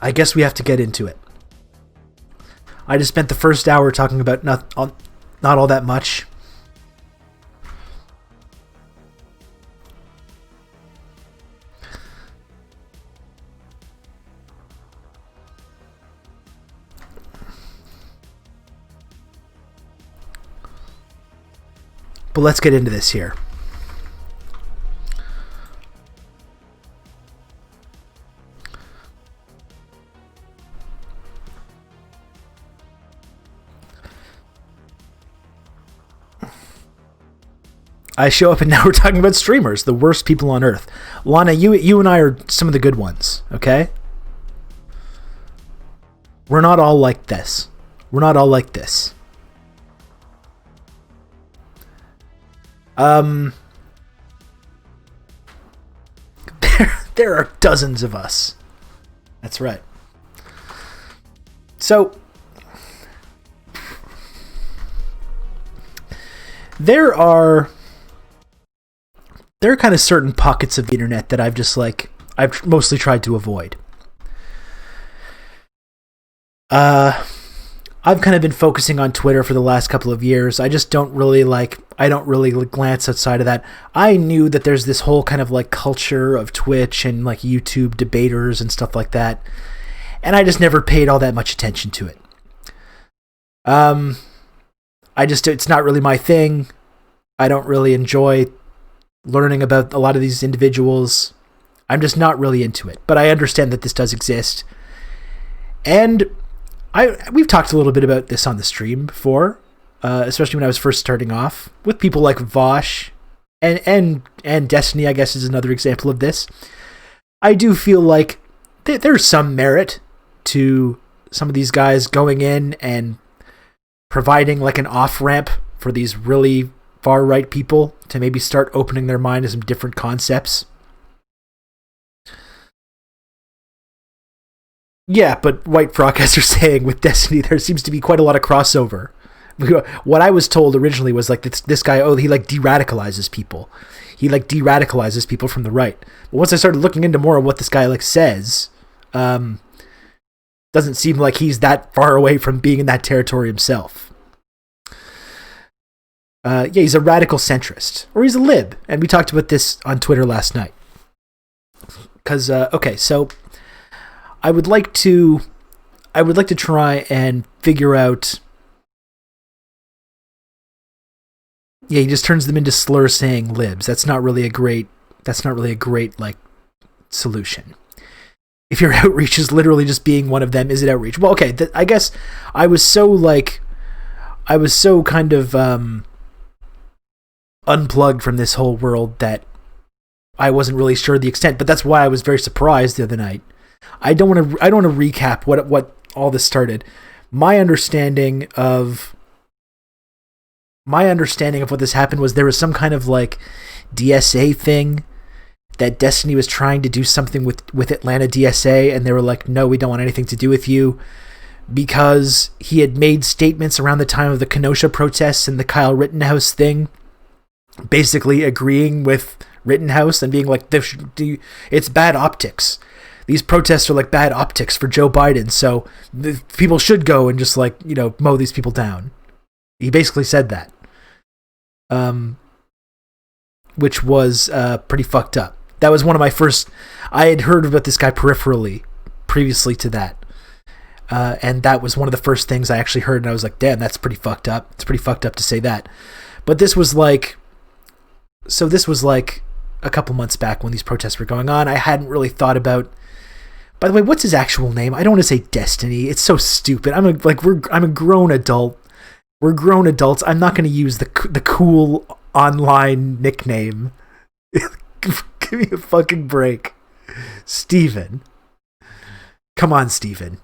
I guess we have to get into it. I just spent the first hour talking about not all that much. But let's get into this here. I show up and now we're talking about streamers, the worst people on earth. Lana, you and I are some of the good ones, okay? We're not all like this. We're not all like this. There are dozens of us. That's right. So, there are kind of certain pockets of the internet that I've mostly tried to avoid. I've kind of been focusing on Twitter for the last couple of years. I don't really glance outside of that. I knew that there's this whole kind of like culture of Twitch and like YouTube debaters and stuff like that. And I just never paid all that much attention to it. It's not really my thing. I don't really enjoy learning about a lot of these individuals. I'm just not really into it. But I understand that this does exist. And we've talked a little bit about this on the stream before, especially when I was first starting off, with people like Vosh and Destiny, I guess, is another example of this. I do feel like there's some merit to some of these guys going in and providing like an off-ramp for these really far-right people to maybe start opening their mind to some different concepts. Yeah, but White Frog, as you're saying, with Destiny, there seems to be quite a lot of crossover. What I was told originally was like this guy, he like de-radicalizes people. He like de-radicalizes people from the right. But once I started looking into more of what this guy like says, doesn't seem like he's that far away from being in that territory himself. He's a radical centrist, or he's a lib, and we talked about this on Twitter last night. Because so I would like to try and figure out. Yeah, he just turns them into slur saying libs. That's not really a great like solution. If your outreach is literally just being one of them, is it outreach? Well, okay, I guess I was so kind of unplugged from this whole world that I wasn't really sure the extent, but that's why I was very surprised the other night. I don't want to recap what all this started. My understanding of what this happened was there was some kind of like DSA thing that Destiny was trying to do something with Atlanta DSA, and they were like, no, we don't want anything to do with you, because he had made statements around the time of the Kenosha protests and the Kyle Rittenhouse thing, basically agreeing with Rittenhouse and being like, it's bad optics. These protests are like bad optics for Joe Biden, so people should go and just like, mow these people down. He basically said that. Which was pretty fucked up. That was one of my first... I had heard about this guy peripherally previously to that. And that was one of the first things I actually heard, and I was like, damn, that's pretty fucked up. It's pretty fucked up to say that. But this was like... So this was like a couple months back when these protests were going on. I hadn't really thought about... By the way, what's his actual name? I don't want to say Destiny. It's so stupid. I'm a grown adult. We're grown adults. I'm not going to use the cool online nickname. Give me a fucking break. Steven. Come on, Steven.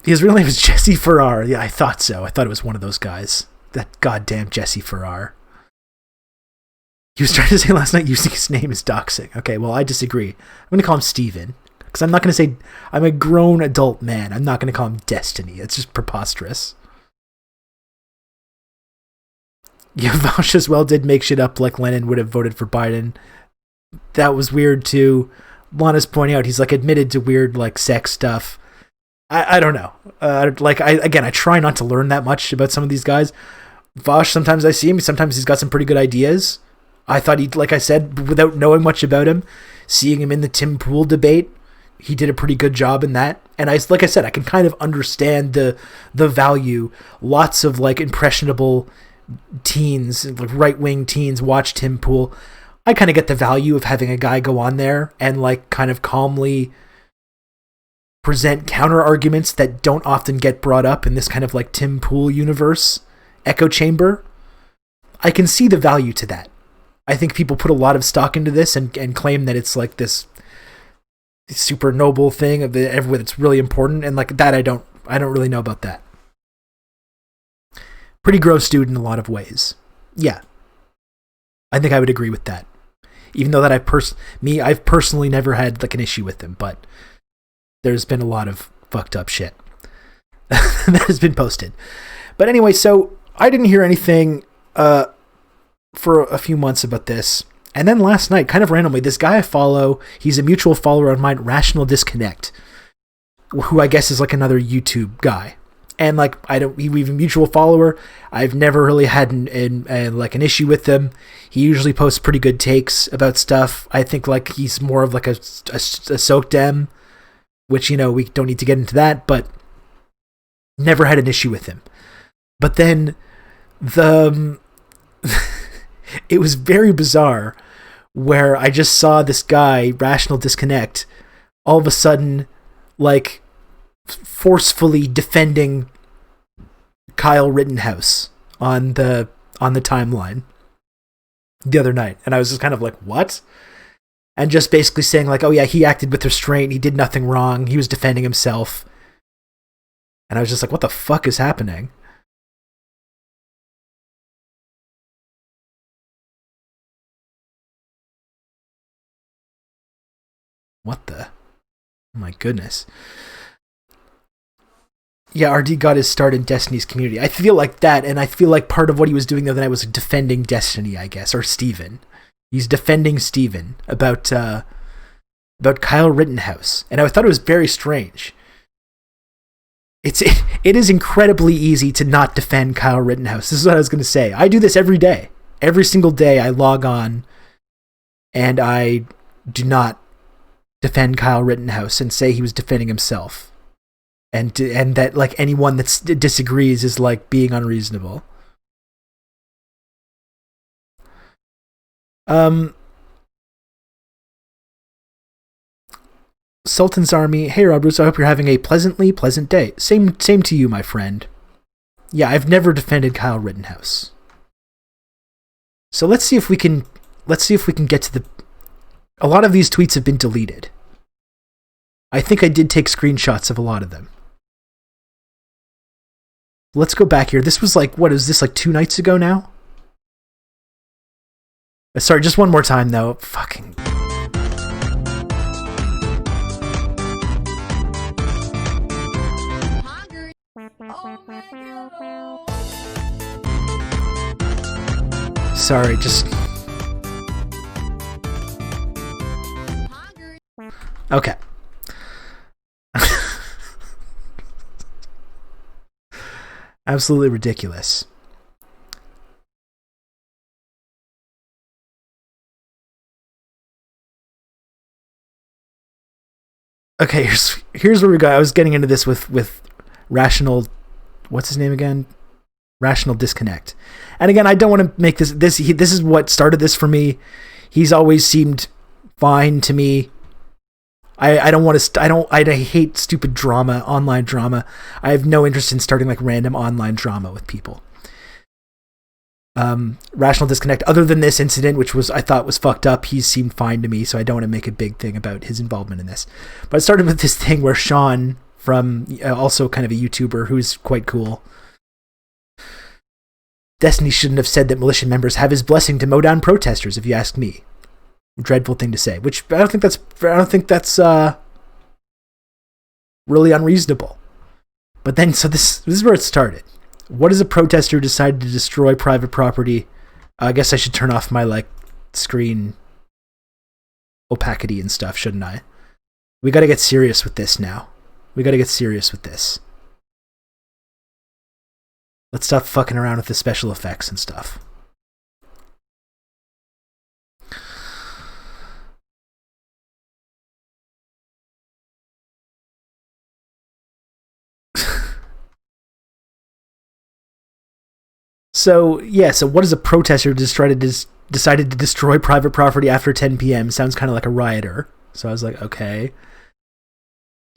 His real name is Jesse Farrar. Yeah, I thought so. I thought it was one of those guys. That goddamn Jesse Farrar. He was trying to say last night using his name as doxing. Okay, well, I disagree. I'm going to call him Steven. Because I'm not going to say... I'm a grown adult man. I'm not going to call him Destiny. It's just preposterous. Yeah, Vaush as well did make shit up like Lennon would have voted for Biden. That was weird too. Lana's pointing out he's like admitted to weird like sex stuff. I don't know. I try not to learn that much about some of these guys. Vaush, sometimes I see him. Sometimes he's got some pretty good ideas. I thought he, like I said, without knowing much about him, seeing him in the Tim Pool debate, he did a pretty good job in that. And like I said, I can kind of understand the value. Lots of like impressionable teens, like right-wing teens, watch Tim Pool. I kind of get the value of having a guy go on there and like kind of calmly present counter arguments that don't often get brought up in this kind of like Tim Pool universe, echo chamber. I can see the value to that. I think people put a lot of stock into this and claim that it's like this super noble thing of it's really important, and like that I don't really know about that. Pretty gross dude in a lot of ways. Yeah. I think I would agree with that. Even though that I've personally never had like an issue with him, but there's been a lot of fucked up shit that has been posted. But anyway, so I didn't hear anything for a few months about this. And then last night, kind of randomly, this guy I follow, he's a mutual follower of mine, Rational Disconnect, who I guess is like another YouTube guy. And like, we've a mutual follower. I've never really had an issue with him. He usually posts pretty good takes about stuff. I think like he's more of like a soak dem, which, you know, we don't need to get into that, but never had an issue with him. But then it was very bizarre where I just saw this guy, Rational Disconnect, all of a sudden, like, forcefully defending Kyle Rittenhouse on the timeline the other night. And I was just kind of like, what? And just basically saying like, oh yeah, he acted with restraint. He did nothing wrong. He was defending himself. And I was just like, what the fuck is happening? What the? Oh my goodness. Yeah, RD got his start in Destiny's community. I feel like that, and I feel like part of what he was doing the other night was defending Destiny, I guess, or Steven. He's defending Steven about Kyle Rittenhouse. And I thought it was very strange. It is incredibly easy to not defend Kyle Rittenhouse. This is what I was going to say. I do this every day. Every single day I log on and I do not defend Kyle Rittenhouse and say he was defending himself. And that like anyone that disagrees is like being unreasonable. Sultan's Army. Hey Rob Bruce, I hope you're having a pleasant day. Same to you, my friend. Yeah, I've never defended Kyle Rittenhouse. So let's see if we can get to the. A lot of these tweets have been deleted. I think I did take screenshots of a lot of them. Let's go back here. This was like, what is this, like 2 nights ago now? Sorry, just one more time though. Fucking. Sorry, just. Okay. Absolutely ridiculous. Okay, here's where we go. I was getting into this with Rational. What's his name again? Rational Disconnect. And again, I don't want to make this is what started this for me. He's always seemed fine to me. I don't want to. I hate stupid drama, online drama. I have no interest in starting like random online drama with people. Rational Disconnect. Other than this incident, which I thought was fucked up, he seemed fine to me. So I don't want to make a big thing about his involvement in this. But it started with this thing where Sean, from also kind of a YouTuber who's quite cool. Destiny shouldn't have said that militia members have his blessing to mow down protesters, if you ask me. Dreadful thing to say, which I don't think that's really unreasonable. But then, so this is where it started. What does a protester decide to destroy private property I guess I should turn off my like screen opacity and stuff, shouldn't I? We got to get serious with this now. We got to get serious with this. Let's stop fucking around with the special effects and stuff. So what is a protester decided to destroy private property after 10 p.m.? Sounds kind of like a rioter. So I was like, okay.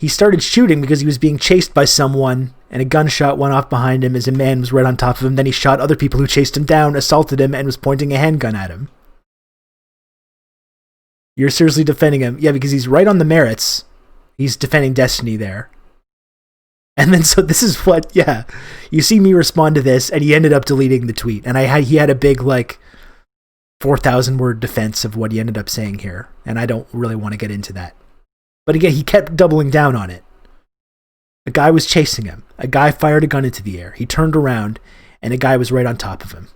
He started shooting because he was being chased by someone, and a gunshot went off behind him as a man was right on top of him. Then he shot other people who chased him down, assaulted him, and was pointing a handgun at him. You're seriously defending him? Yeah, because he's right on the merits. He's defending Destiny there. And then, so this is what, you see me respond to this, and he ended up deleting the tweet. And he had a big, like, 4,000 word defense of what he ended up saying here. And I don't really want to get into that. But again, he kept doubling down on it. A guy was chasing him. A guy fired a gun into the air. He turned around, and a guy was right on top of him.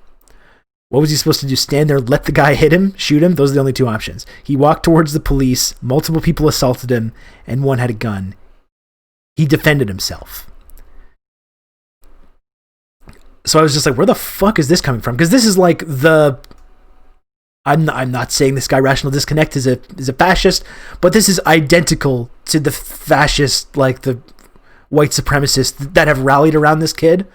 What was he supposed to do? Stand there, let the guy hit him, shoot him? Those are the only two options. He walked towards the police. Multiple people assaulted him, and one had a gun. He defended himself. So I was just like, where the fuck is this coming from? Because this is like the... I'm not saying this guy Rational Disconnect is a fascist, but this is identical to the fascist, like the white supremacists that have rallied around this kid.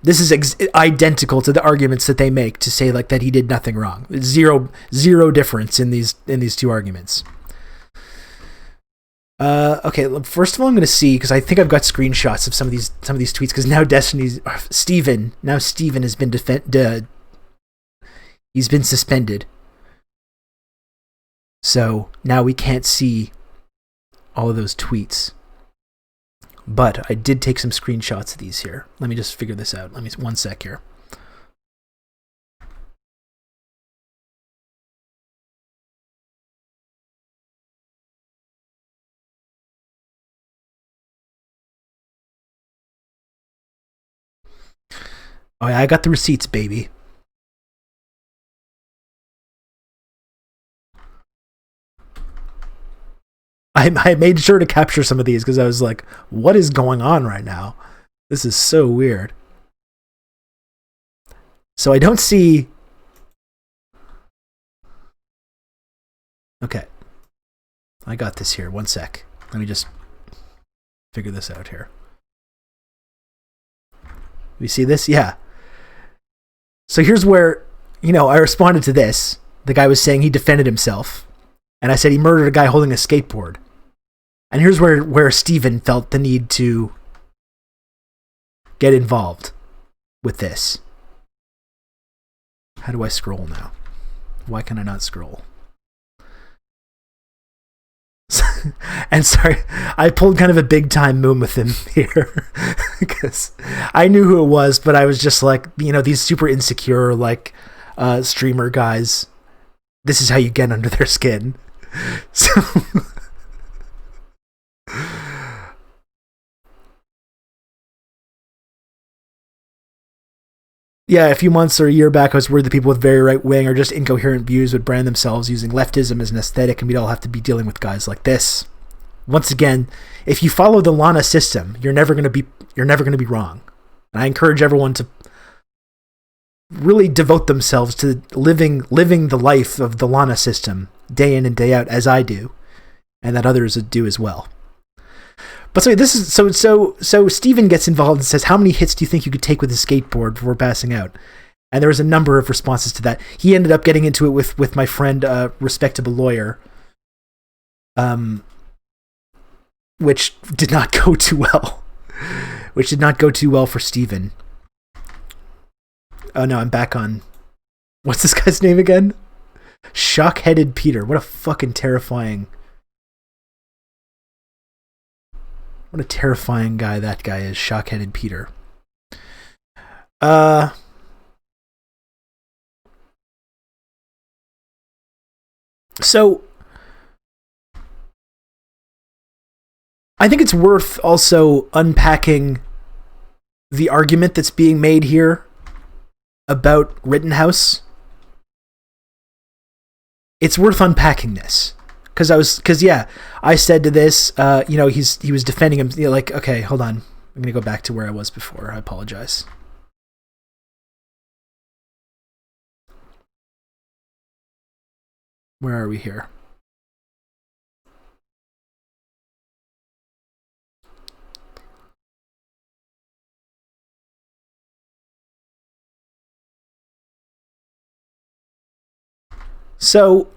This is identical to the arguments that they make to say like that he did nothing wrong. Zero difference in these two arguments. Okay, first of all, I'm going to see, because I think I've got screenshots of some of these tweets, because now Steven has been he's been suspended. So now we can't see all of those tweets. But I did take some screenshots of these here. Let me just figure this out. One sec here. Oh yeah, I got the receipts, baby. I made sure to capture some of these because I was like, what is going on right now? This is so weird. So I don't see... Okay. I got this here. One sec. Let me just figure this out here. You see this? Yeah. So here's where, I responded to this. The guy was saying he defended himself. And I said he murdered a guy holding a skateboard. And here's where Steven felt the need to get involved with this. How do I scroll now? Why can I not scroll? And sorry, I pulled kind of a big time moon with him here because I knew who it was, but I was just like, these super insecure, like, streamer guys, this is how you get under their skin. So yeah, a few months or a year back, I was worried that people with very right wing or just incoherent views would brand themselves using leftism as an aesthetic, and we'd all have to be dealing with guys like this. Once again, if you follow the Lana system, you're never going to be wrong. And I encourage everyone to really devote themselves to living the life of the Lana system day in and day out, as I do, and that others do as well. But so this is so Steven gets involved and says, how many hits do you think you could take with a skateboard before passing out? And there was a number of responses to that. He ended up getting into it with my friend, Respectable Lawyer, which did not go too well. Which did not go too well for Steven. Oh no, I'm back on... What's this guy's name again? Shock-headed Peter. What a fucking terrifying... What a terrifying guy that guy is, Shock-headed Peter. So, I think it's worth also unpacking the argument that's being made here about Rittenhouse it's worth unpacking this. Because yeah, I said to this, he was defending him, like, okay, hold on. I'm going to go back to where I was before. I apologize. Where are we here? So,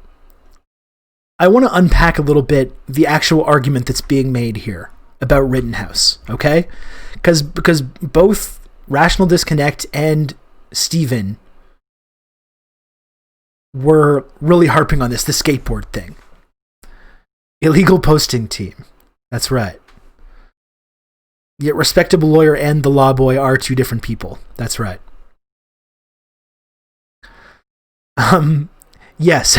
I want to unpack a little bit the actual argument that's being made here about Rittenhouse, okay? Because both Rational Disconnect and Steven were really harping on this, the skateboard thing. Illegal posting team. That's right. Yet Respectable Lawyer and the Law Boy are two different people. That's right. Yes,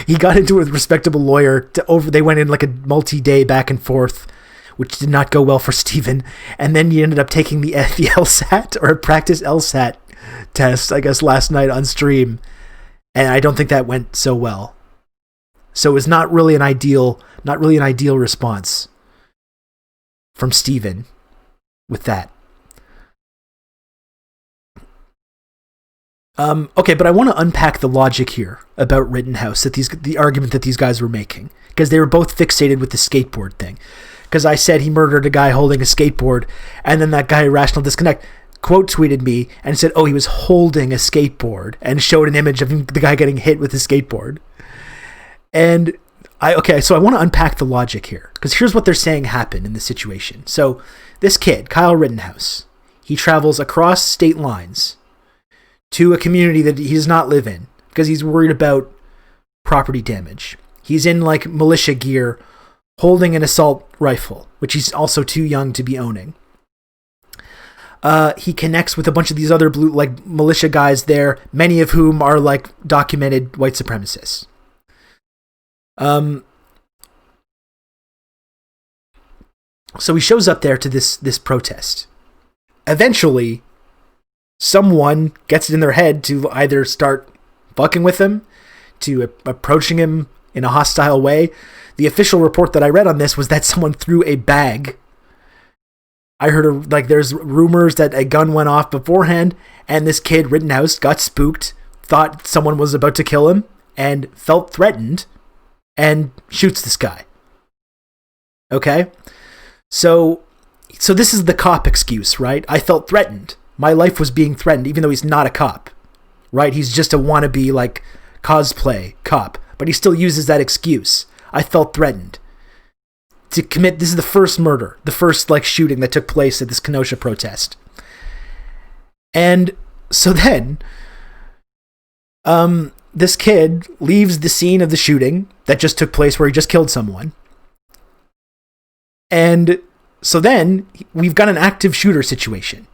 he got into it with Respectable Lawyer. They went in like a multi-day back and forth, which did not go well for Steven. And then he ended up taking the LSAT, or practice LSAT test, I guess, last night on stream. And I don't think that went so well. So it was not really an ideal response from Steven with that. Okay, but I want to unpack the logic here about Rittenhouse, the argument that these guys were making, because they were both fixated with the skateboard thing. Because I said he murdered a guy holding a skateboard, and then that guy, Rational Disconnect, quote tweeted me and said, oh, he was holding a skateboard, and showed an image of the guy getting hit with a skateboard. And so I want to unpack the logic here, because here's what they're saying happened in this situation. So this kid, Kyle Rittenhouse, he travels across state lines to a community that he does not live in because he's worried about property damage. He's in like militia gear, holding an assault rifle, which he's also too young to be owning. He connects with a bunch of these other militia guys there, many of whom are like documented white supremacists. So he shows up there to this protest. Eventually, someone gets it in their head to either start fucking with him, to approaching him in a hostile way. The official report that I read on this was that someone threw a bag. I heard there's rumors that a gun went off beforehand, and this kid, Rittenhouse, got spooked, thought someone was about to kill him, and felt threatened, and shoots this guy. Okay? So this is the cop excuse, right? I felt threatened. My life was being threatened, even though he's not a cop, right? He's just a wannabe, cosplay cop. But he still uses that excuse. I felt threatened to commit. This is the first murder, the first, shooting that took place at this Kenosha protest. And so then, this kid leaves the scene of the shooting that just took place where he just killed someone. And so then, we've got an active shooter situation.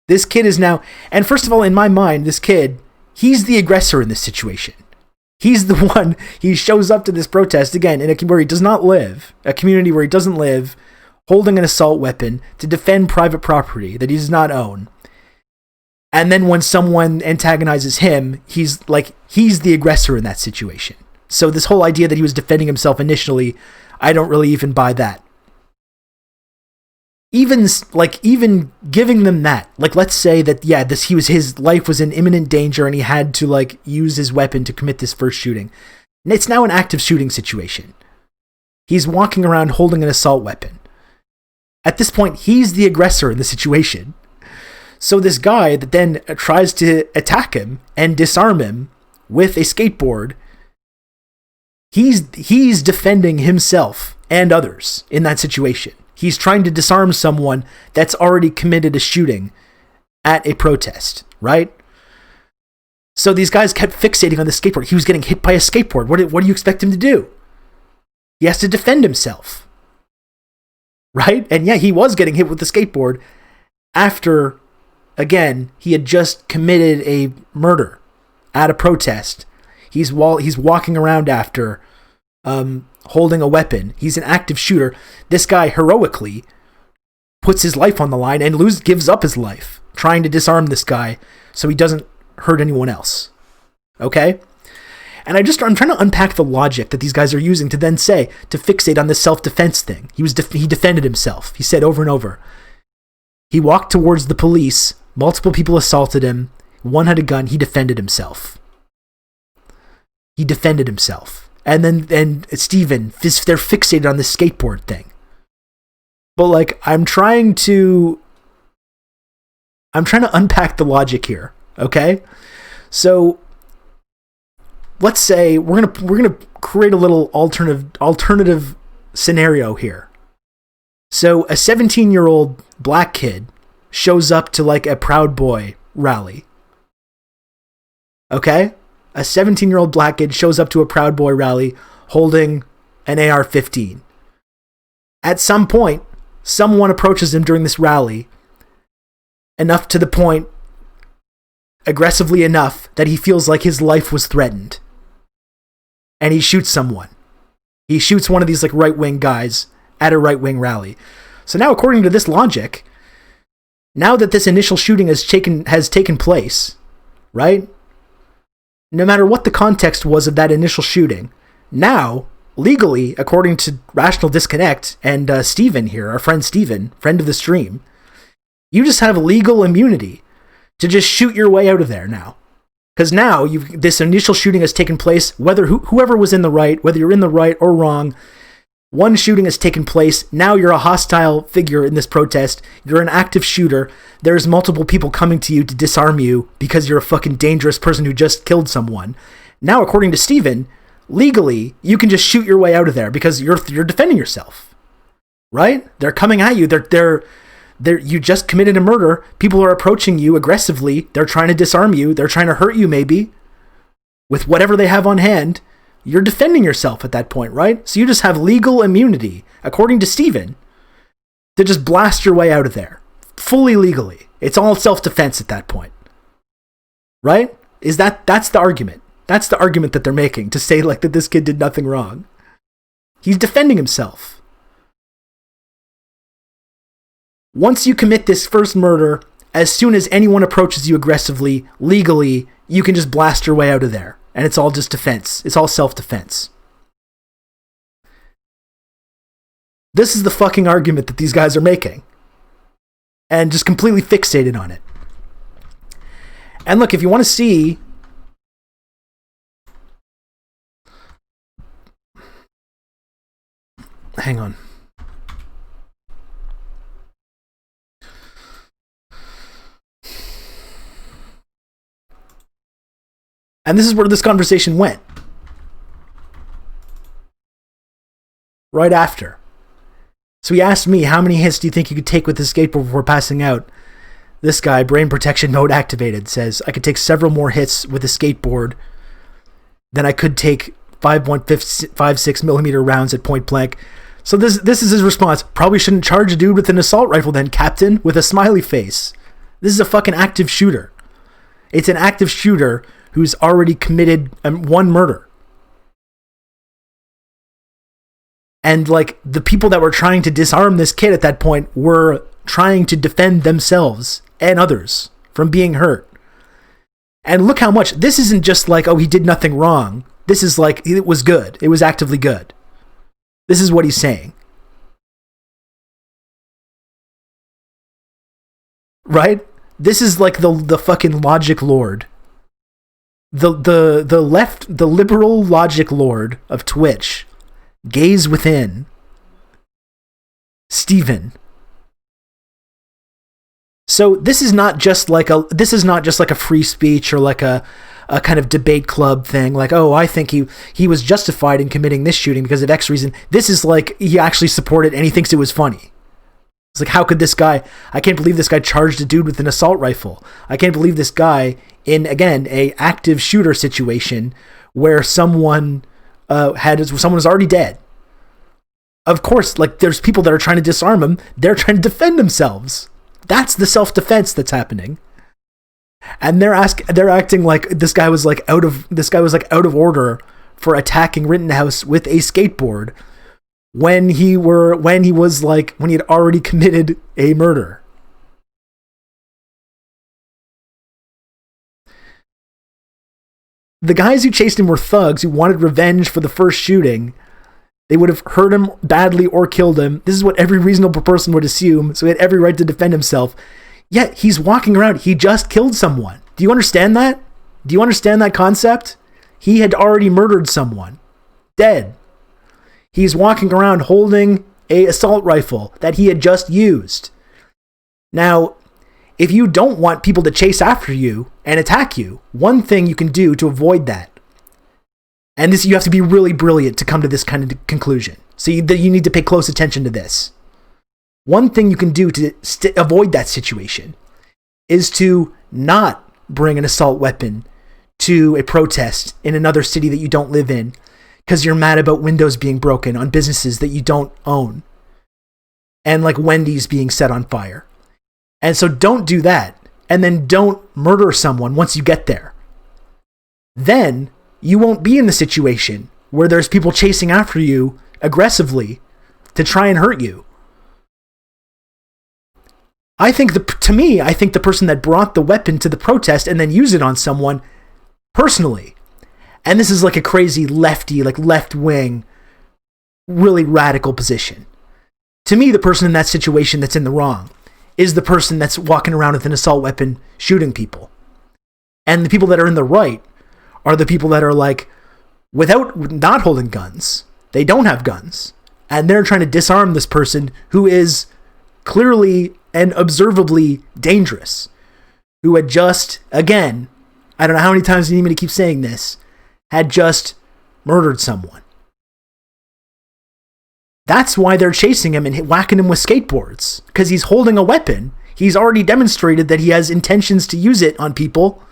This kid is now, and first of all, in my mind, this kid, he's the aggressor in this situation. He's the one, he shows up to this protest, again, where he does not live, a community where he doesn't live, holding an assault weapon to defend private property that he does not own. And then when someone antagonizes him, he's the aggressor in that situation. So this whole idea that he was defending himself initially, I don't really even buy that. Even giving them that, let's say that, yeah, his life was in imminent danger and he had to use his weapon to commit this first shooting. And it's now an active shooting situation. He's walking around holding an assault weapon. At this point, he's the aggressor in the situation. So this guy that then tries to attack him and disarm him with a skateboard, he's defending himself and others in that situation. He's trying to disarm someone that's already committed a shooting at a protest, right? So these guys kept fixating on the skateboard. He was getting hit by a skateboard. What do you expect him to do? He has to defend himself, right? And yeah, he was getting hit with the skateboard after, again, he had just committed a murder at a protest. He's walking around after, holding a weapon. He's an active shooter. This guy heroically puts his life on the line and gives up his life trying to disarm this guy so he doesn't hurt anyone else. Okay? And I'm trying to unpack the logic that these guys are using to then say, to fixate on this self-defense thing. He defended himself. He said over and over. He walked towards the police. Multiple people assaulted him. One had a gun. He defended himself. He defended himself. And Steven, they're fixated on this skateboard thing. But like, I'm trying to unpack the logic here. Okay? So let's say we're gonna create a little alternative scenario here. So a 17-year-old black kid shows up to like a Proud Boy rally. Okay? A 17-year-old black kid shows up to a Proud Boy rally holding an AR-15. At some point, someone approaches him during this rally enough to the point, aggressively enough, that he feels like his life was threatened. And he shoots someone. He shoots one of these like right-wing guys at a right-wing rally. So now, according to this logic, now that this initial shooting has taken place, right? No matter what the context was of that initial shooting, now, legally, according to Rational Disconnect and Steven here, our friend Steven, friend of the stream, you just have legal immunity to just shoot your way out of there now. Because now this initial shooting has taken place, whether whoever was in the right, whether you're in the right or wrong, one shooting has taken place. Now you're a hostile figure in this protest. You're an active shooter. There's multiple people coming to you to disarm you because you're a fucking dangerous person who just killed someone. Now, according to Steven, legally, you can just shoot your way out of there because you're defending yourself. Right? They're coming at you. You just committed a murder. People are approaching you aggressively. They're trying to disarm you. They're trying to hurt you maybe with whatever they have on hand. You're defending yourself at that point, right? So you just have legal immunity, according to Steven, to just blast your way out of there. Fully legally. It's all self-defense at that point. Right? That's the argument. That's the argument that they're making, to say like that this kid did nothing wrong. He's defending himself. Once you commit this first murder, as soon as anyone approaches you aggressively, legally, you can just blast your way out of there. And it's all just defense. It's all self-defense. This is the fucking argument that these guys are making. And just completely fixated on it. And look, if you want to see... Hang on. And this is where this conversation went. Right after. So he asked me, how many hits do you think you could take with the skateboard before passing out? This guy, brain protection mode activated, says, I could take several more hits with a skateboard than I could take 5.56 millimeter rounds at point blank. So this is his response. Probably shouldn't charge a dude with an assault rifle then, Captain, with a smiley face. This is a fucking active shooter. It's an active shooter who's already committed one murder. And like the people that were trying to disarm this kid at that point were trying to defend themselves and others from being hurt. And look how much, this isn't just like, oh, he did nothing wrong. This is like, it was good. It was actively good. This is what he's saying. Right? This is like the fucking logic lord. The liberal logic lord of Twitch. Gaze within. Steven. So this is not just like a free speech or like a kind of debate club thing. Like, oh, I think he was justified in committing this shooting because of X reason. This is like he actually supported and he thinks it was funny. It's like, how could this guy... I can't believe this guy charged a dude with an assault rifle. I can't believe this guy, in, again, a active shooter situation where someone was already dead. Of course, like, there's people that are trying to disarm him. They're trying to defend themselves. That's the self-defense that's happening. And they're acting like this guy was out of order for attacking Rittenhouse with a skateboard when he had already committed a murder. The guys who chased him were thugs who wanted revenge for the first shooting. They would have hurt him badly or killed him. This is what every reasonable person would assume, so he had every right to defend himself. Yet he's walking around. He just killed someone. Do you understand that? Do you understand that concept? He had already murdered someone. Dead. He's walking around holding an assault rifle that he had just used. Now, if you don't want people to chase after you and attack you, one thing you can do to avoid that, and this, you have to be really brilliant to come to this kind of conclusion. So you need to pay close attention to this. One thing you can do to avoid that situation is to not bring an assault weapon to a protest in another city that you don't live in because you're mad about windows being broken on businesses that you don't own and like Wendy's being set on fire. And so don't do that. And then don't murder someone once you get there. Then you won't be in the situation where there's people chasing after you aggressively to try and hurt you. I think the person that brought the weapon to the protest and then used it on someone personally, and this is like a crazy lefty, like left wing, really radical position. To me, the person in that situation that's in the wrong is the person that's walking around with an assault weapon shooting people. And the people that are in the right are the people that are like, without not holding guns, they don't have guns. And they're trying to disarm this person who is clearly and observably dangerous. Who had just, again, I don't know how many times you need me to keep saying this, had just murdered someone. That's why they're chasing him and whacking him with skateboards. Because he's holding a weapon. He's already demonstrated that he has intentions to use it on people.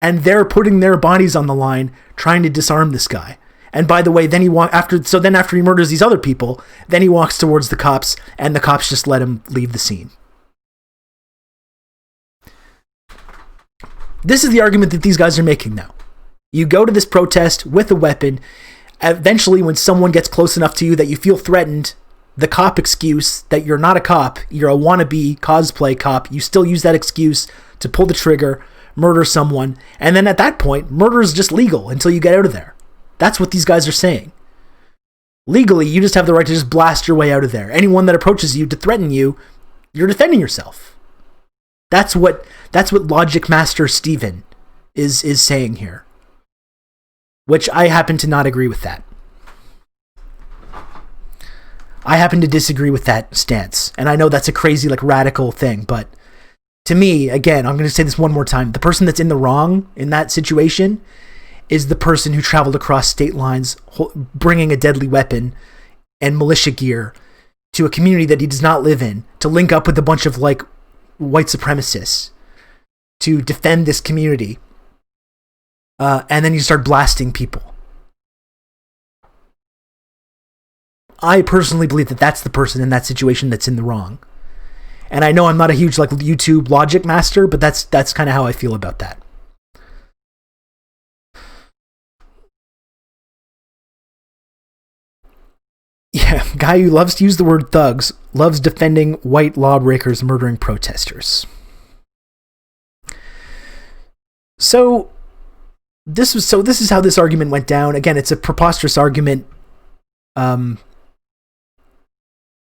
And they're putting their bodies on the line, trying to disarm this guy. And by the way, then after he murders these other people, then he walks towards the cops, and the cops just let him leave the scene. This is the argument that these guys are making now. You go to this protest with a weapon. Eventually, when someone gets close enough to you that you feel threatened, the cop excuse that you're not a cop, you're a wannabe cosplay cop, you still use that excuse to pull the trigger, murder someone, and then at that point, murder is just legal until you get out of there. That's what these guys are saying. Legally, you just have the right to just blast your way out of there. Anyone that approaches you to threaten you, you're defending yourself. That's what Logic Master Steven is saying here. Which I happen to not agree with that. I happen to disagree with that stance. And I know that's a crazy, like, radical thing, but to me, again, I'm going to say this one more time. The person that's in the wrong in that situation is the person who traveled across state lines bringing a deadly weapon and militia gear to a community that he does not live in to link up with a bunch of, like, white supremacists to defend this community. And then you start blasting people. I personally believe that that's the person in that situation that's in the wrong. And I know I'm not a huge like YouTube logic master, but that's kind of how I feel about that. Yeah, guy who loves to use the word thugs, loves defending white lawbreakers murdering protesters. So this is how this argument went down. Again, it's a preposterous argument.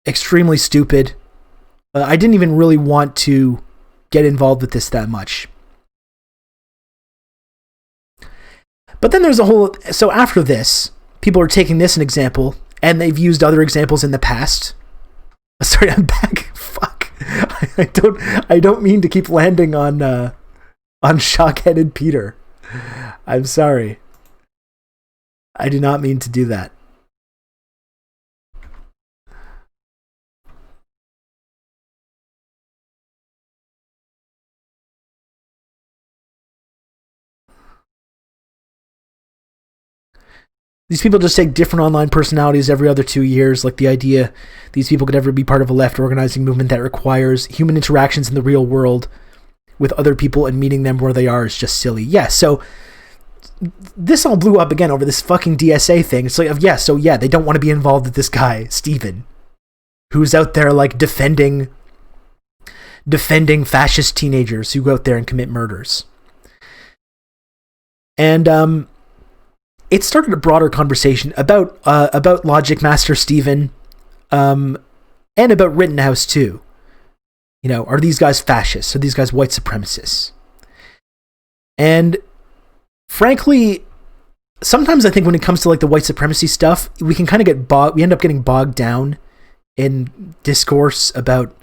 Extremely stupid. I didn't even really want to get involved with this that much. But then there's a whole... So after this, people are taking this an example, and they've used other examples in the past. Sorry, I'm back. Fuck. I don't mean to keep landing on shock-headed Peter. I'm sorry. I do not mean to do that. These people just take different online personalities every other 2 years, like the idea these people could ever be part of a left organizing movement that requires human interactions in the real world with other people and meeting them where they are is just silly. Yeah, so this all blew up again over this fucking DSA thing. It's like, yeah, they don't want to be involved with this guy, Steven, who's out there like defending fascist teenagers who go out there and commit murders. And it started a broader conversation about Logic Master Steven, and about Rittenhouse too. Are these guys fascists? Are these guys white supremacists? And frankly, sometimes I think when it comes to like the white supremacy stuff, we can kind of we end up getting bogged down in discourse about,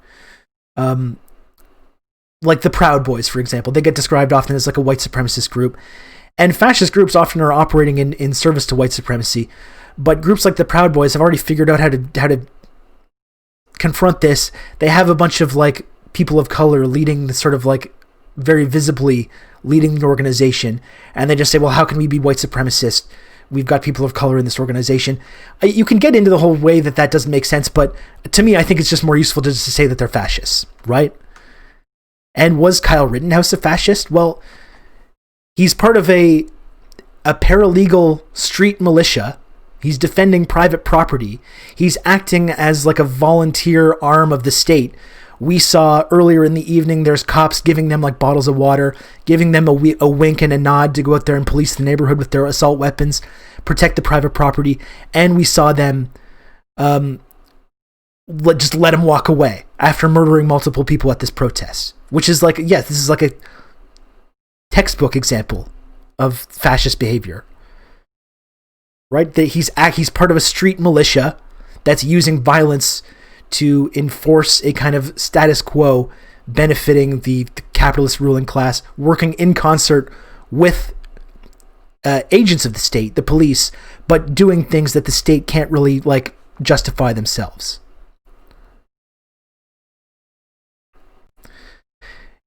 like the Proud Boys, for example. They get described often as like a white supremacist group. And fascist groups often are operating in service to white supremacy. But groups like the Proud Boys have already figured out how to confront this. They have a bunch of like people of color leading the sort of like very visibly leading the organization. And they just say, well, how can we be white supremacists? We've got people of color in this organization. You can get into the whole way that doesn't make sense. But to me, I think it's just more useful just to say that they're fascists, right? And was Kyle Rittenhouse a fascist? Well, he's part of a paralegal street militia. He's defending private property. He's acting as like a volunteer arm of the state. We saw earlier in the evening, there's cops giving them like bottles of water, giving them a wink and a nod to go out there and police the neighborhood with their assault weapons, protect the private property. And we saw them just let him walk away after murdering multiple people at this protest. Which is like, yes, this is like a textbook example of fascist behavior, right? That he's part of a street militia that's using violence to enforce a kind of status quo benefiting the capitalist ruling class, working in concert with agents of the state, the police, but doing things that the state can't really like justify themselves.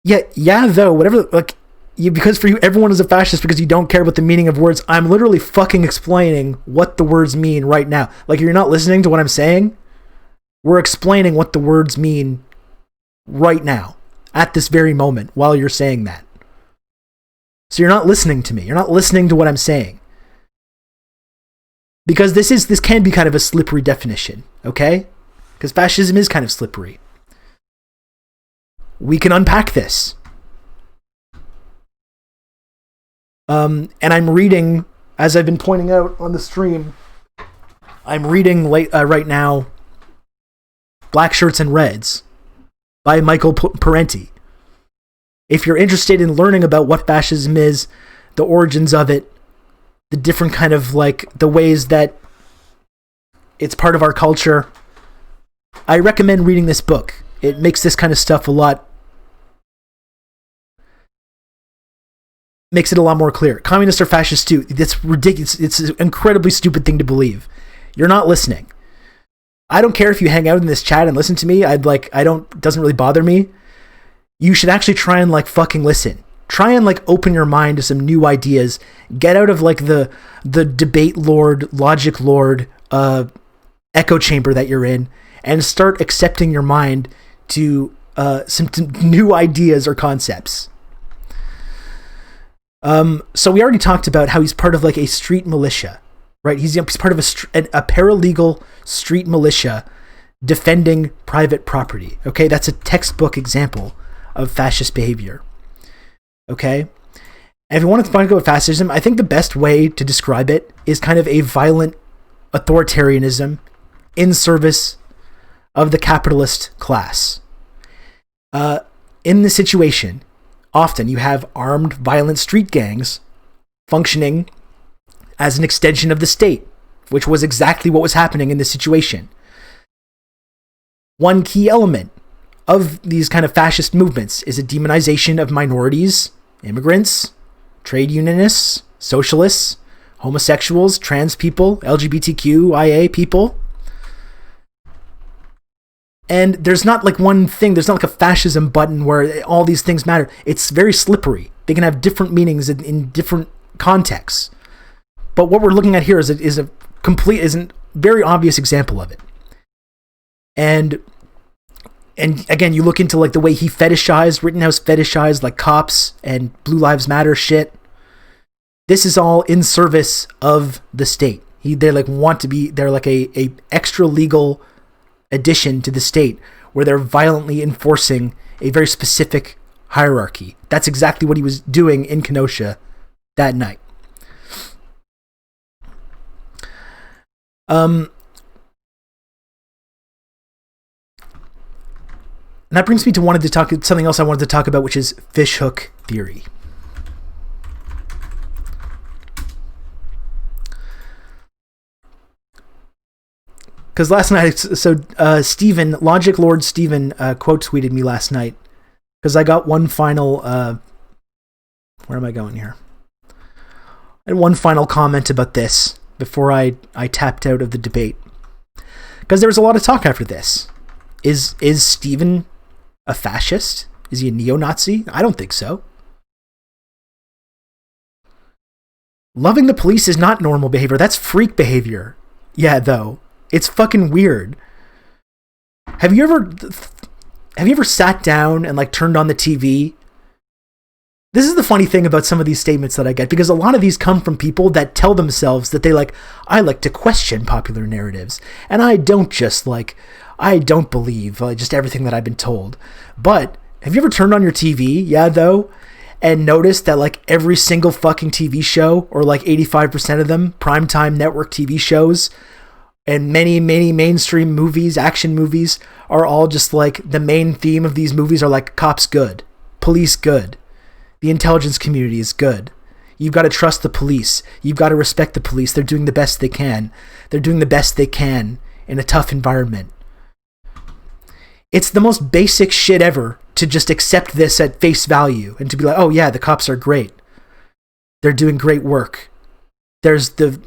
Yeah, though, whatever, like, because for you, everyone is a fascist because you don't care about the meaning of words. I'm literally fucking explaining what the words mean right now. Like, you're not listening to what I'm saying? We're explaining what the words mean right now, at this very moment, while you're saying that. So you're not listening to me. You're not listening to what I'm saying. Because this can be kind of a slippery definition, okay? Because fascism is kind of slippery. We can unpack this. And I'm reading, as I've been pointing out on the stream, I'm reading right now Black Shirts and Reds by Michael Parenti. If you're interested in learning about what fascism is, the origins of it, the different kind of like the ways that it's part of our culture, I recommend reading this book. It makes this kind of stuff makes it a lot more clear. Communists are fascists too. That's ridiculous. It's an incredibly stupid thing to believe. You're not listening. I don't care if you hang out in this chat and listen to me. Doesn't really bother me. You should actually try and like fucking listen. Try and like open your mind to some new ideas. Get out of like the debate lord, logic lord, echo chamber that you're in, and start accepting your mind to some new ideas or concepts. So we already talked about how he's part of like a street militia, right? He's part of a paralegal street militia defending private property. Okay, that's a textbook example of fascist behavior. Okay, and if you want to find out about fascism, I think the best way to describe it is kind of a violent authoritarianism in service of the capitalist class. In this situation, often you have armed, violent street gangs functioning as an extension of the state, which was exactly what was happening in this situation. One key element of these kind of fascist movements is a demonization of minorities, immigrants, trade unionists, socialists, homosexuals, trans people, LGBTQIA people. And there's not like one thing, there's not like a fascism button where all these things matter. It's very slippery. They can have different meanings in different contexts. But what we're looking at here is a very obvious example of it. And again, you look into like the way Rittenhouse fetishized like cops and Blue Lives Matter shit. This is all in service of the state. They're like a extra legal addition to the state where they're violently enforcing a very specific hierarchy. That's exactly what he was doing in Kenosha that night. And that brings me to something else I wanted to talk about, which is fishhook theory. Because last night, Steven, Logic Lord Steven, quote tweeted me last night. Because I got one final, where am I going here? I had one final comment about this before I tapped out of the debate. Because there was a lot of talk after this. Is Steven a fascist? Is he a neo-Nazi? I don't think so. Loving the police is not normal behavior. That's freak behavior. Yeah, though. It's fucking weird. Have you ever sat down and like turned on the TV? This is the funny thing about some of these statements that I get, because a lot of these come from people that tell themselves that I like to question popular narratives, and I don't believe just everything that I've been told. But have you ever turned on your TV? Yeah, though, and noticed that like every single fucking TV show, or like 85% of them, primetime network TV shows, and many, many mainstream movies, action movies, are all just like, the main theme of these movies are like, cops good, police good, the intelligence community is good. You've got to trust the police. You've got to respect the police. They're doing the best they can. They're doing the best they can in a tough environment. It's the most basic shit ever to just accept this at face value and to be like, oh yeah, the cops are great. They're doing great work. There's the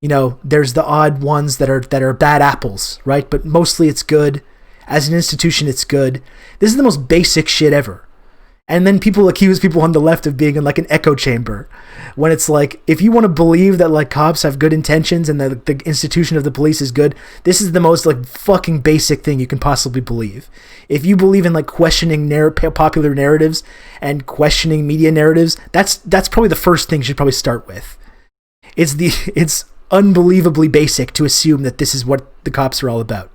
odd ones that are bad apples, right? But mostly it's good. As an institution, it's good. This is the most basic shit ever. And then people accuse people on the left of being in like an echo chamber, when it's like, if you want to believe that like cops have good intentions and that the institution of the police is good, this is the most like fucking basic thing you can possibly believe. If you believe in like questioning popular narratives and questioning media narratives, that's probably the first thing you should probably start with. It's unbelievably basic to assume that this is what the cops are all about.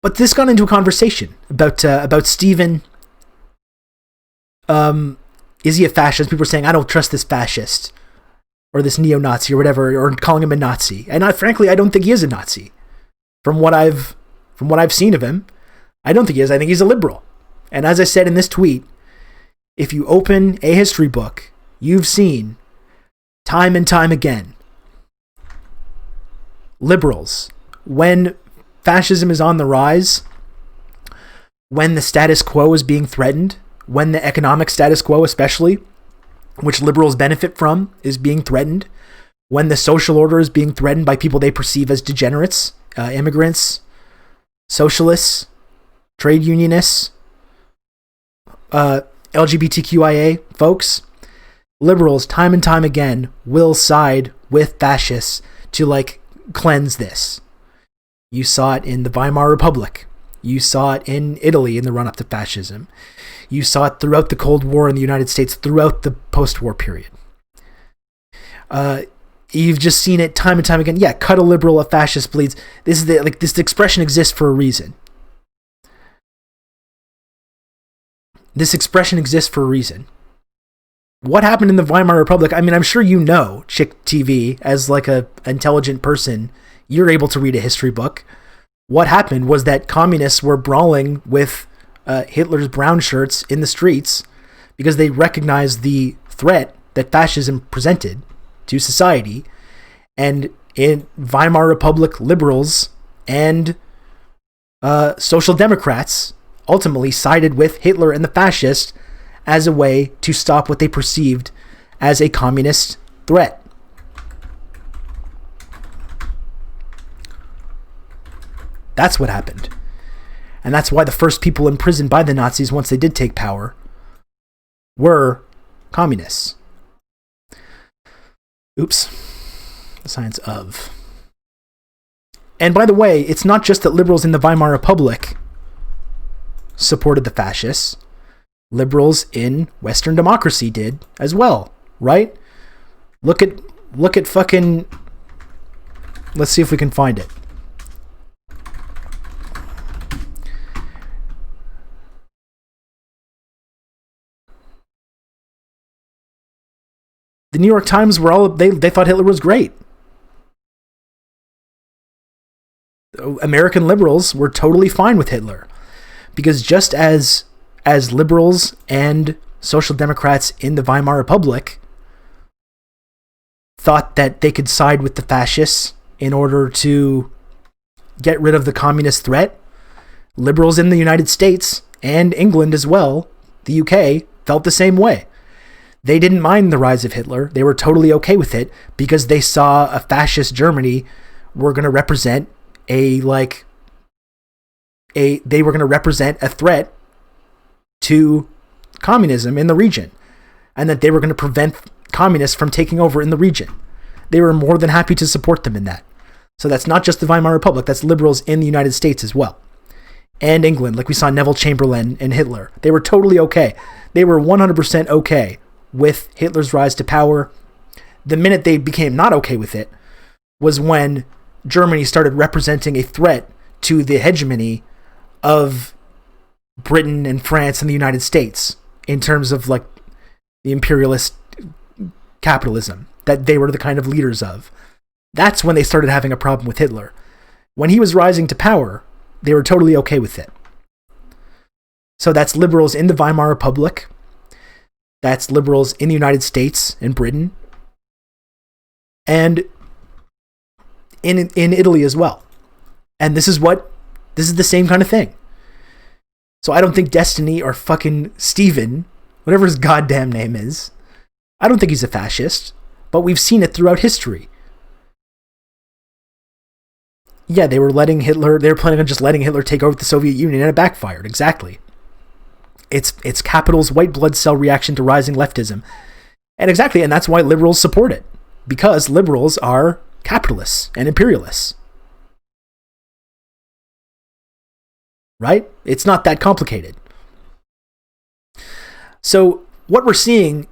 But this got into a conversation about Steven. Is he a fascist? People were saying, I don't trust this fascist or this neo-Nazi or whatever, or calling him a Nazi. And frankly, I don't think he is a Nazi. From what I've seen of him, I don't think he is. I think he's a liberal. And as I said in this tweet, if you open a history book, you've seen time and time again, liberals, when fascism is on the rise, when the status quo is being threatened, when the economic status quo especially, which liberals benefit from, is being threatened, when the social order is being threatened by people they perceive as degenerates, immigrants, socialists, trade unionists, LGBTQIA folks, liberals time and time again will side with fascists to like cleanse this. You saw it in the Weimar Republic. You saw it in Italy in the run-up to fascism. You saw it throughout the Cold War in the United States, throughout the post-war period. You've just seen it time and time again. Yeah, cut a liberal, a fascist bleeds. This expression exists for a reason. This expression exists for a reason. What happened in the Weimar Republic? I mean, I'm sure you know, Chick TV, as like a intelligent person, you're able to read a history book. What happened was that communists were brawling with Hitler's brown shirts in the streets because they recognized the threat that fascism presented to society. And in Weimar Republic, liberals and social democrats ultimately sided with Hitler and the fascists as a way to stop what they perceived as a communist threat. That's what happened. And that's why the first people imprisoned by the Nazis, once they did take power, were communists. Oops. The science of. And by the way, it's not just that liberals in the Weimar Republic supported the fascists. Liberals in Western democracy did as well, right? Look at fucking... Let's see if we can find it. The New York Times were they thought Hitler was great. American liberals were totally fine with Hitler, because just as liberals and social democrats in the Weimar Republic thought that they could side with the fascists in order to get rid of the communist threat, liberals in the United States and England as well, the UK, felt the same way. They didn't mind the rise of Hitler. They were totally okay with it because they saw a fascist Germany were going to represent they were going to represent a threat to communism in the region, and that they were going to prevent communists from taking over in the region. They were more than happy to support them in that. So that's not just the Weimar Republic, that's liberals in the United States as well. And England, like we saw Neville Chamberlain and Hitler. They were totally okay. They were 100% okay with Hitler's rise to power. The minute they became not okay with it was when Germany started representing a threat to the hegemony of Britain and France and the United States in terms of like the imperialist capitalism that they were the kind of leaders of. That's when they started having a problem with Hitler. When he was rising to power, they were totally okay with it. So that's liberals in the Weimar Republic. That's liberals in the United States and Britain. And in Italy as well. And this is the same kind of thing. So I don't think Destiny or fucking Steven, whatever his goddamn name is, I don't think he's a fascist, but we've seen it throughout history. Yeah, they were planning on just letting Hitler take over the Soviet Union, and it backfired, exactly. It's capital's white blood cell reaction to rising leftism. And that's why liberals support it. Because liberals are capitalists and imperialists. Right? It's not that complicated. So what we're seeing,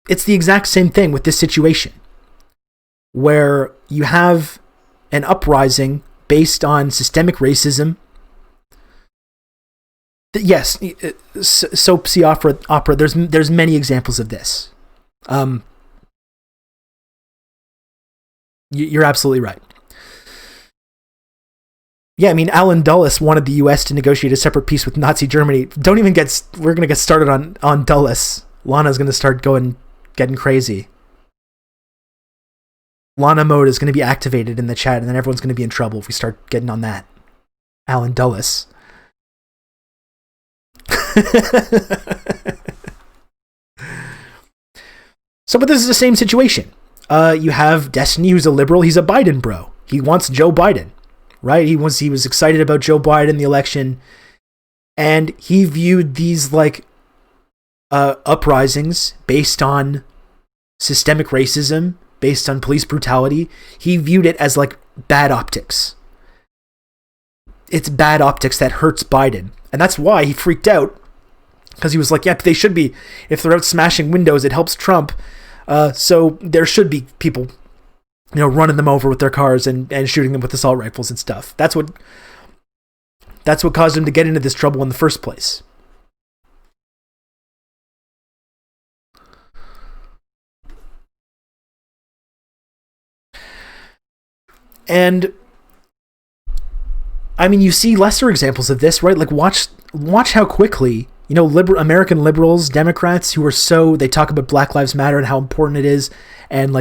it's the exact same thing with this situation, where you have an uprising based on systemic racism. Yes, soapsy opera. There's many examples of this. You're absolutely right. Yeah, I mean, Alan Dulles wanted the U.S. to negotiate a separate peace with Nazi Germany. We're going to get started on Dulles. Lana's going to start getting crazy. Lana mode is going to be activated in the chat, and then everyone's going to be in trouble if we start getting on that. Alan Dulles. But this is the same situation. You have Destiny, who's a liberal. He's a Biden bro. He wants Joe Biden, right? He was excited about Joe Biden, the election, and he viewed these uprisings based on systemic racism, based on police brutality. He viewed it as bad optics. It's bad optics that hurts Biden, and that's why he freaked out, because he was like, "Yeah, they should be. If they're out smashing windows, it helps Trump." So there should be people, running them over with their cars and shooting them with assault rifles and stuff. That's what caused him to get into this trouble in the first place. And I mean, you see lesser examples of this, right? Watch how quickly, American liberals, Democrats who are they talk about Black Lives Matter and how important it is, and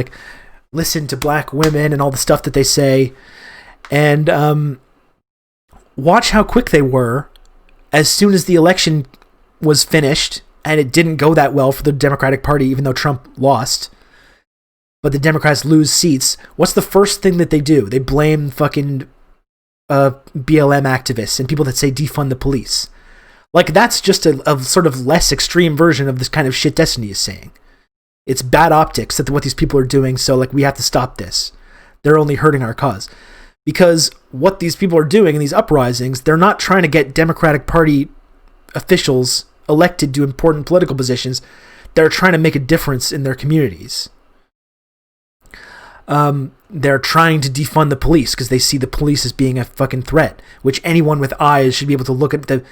listen to black women and all the stuff that they say, and watch how quick they were as soon as the election was finished, and it didn't go that well for the Democratic Party, even though Trump lost, but the Democrats lose seats. What's the first thing that they do? They blame fucking BLM activists and people that say defund the police. That's just a sort of less extreme version of this kind of shit Destiny is saying. It's bad optics that what these people are doing, so we have to stop this. They're only hurting our cause. Because what these people are doing in these uprisings, they're not trying to get Democratic Party officials elected to important political positions. They're trying to make a difference in their communities. They're trying to defund the police because they see the police as being a fucking threat, which anyone with eyes should be able to look at the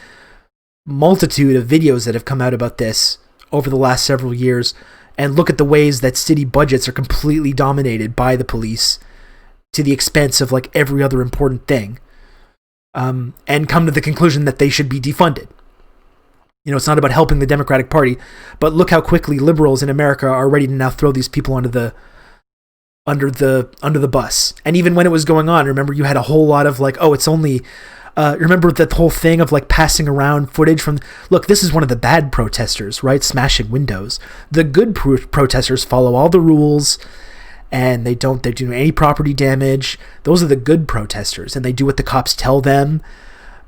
multitude of videos that have come out about this over the last several years and look at the ways that city budgets are completely dominated by the police to the expense of like every other important thing, and come to the conclusion that they should be defunded. You know, it's not about helping the Democratic Party, but look how quickly liberals in America are ready to now throw these people under the bus. And even when it was going on, remember, you had a whole lot of like, oh, it's only remember that whole thing of like passing around footage from, look, this is one of the bad protesters, right? Smashing windows. The good protesters follow all the rules, and they do any property damage. Those are the good protesters, and they do what the cops tell them.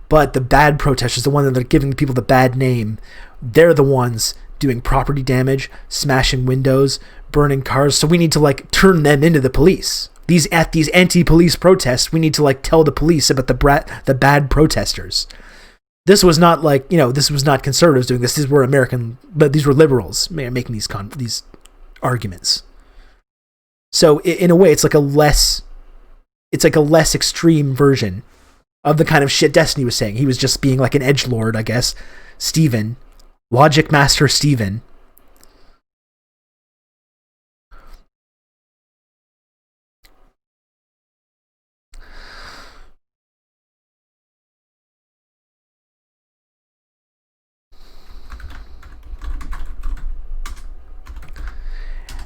But the bad protesters, the ones that are giving people the bad name, they're the ones doing property damage, smashing windows, burning cars. So we need to like turn them into the police. At these anti-police protests, we need to like tell the police about the bad protesters. This was not like, you know, this was not conservatives doing this. These were these were liberals making these arguments. So in a way, it's like a less extreme version of the kind of shit Destiny was saying. He was just being like an edgelord, I guess. Steven, Logic Master Steven.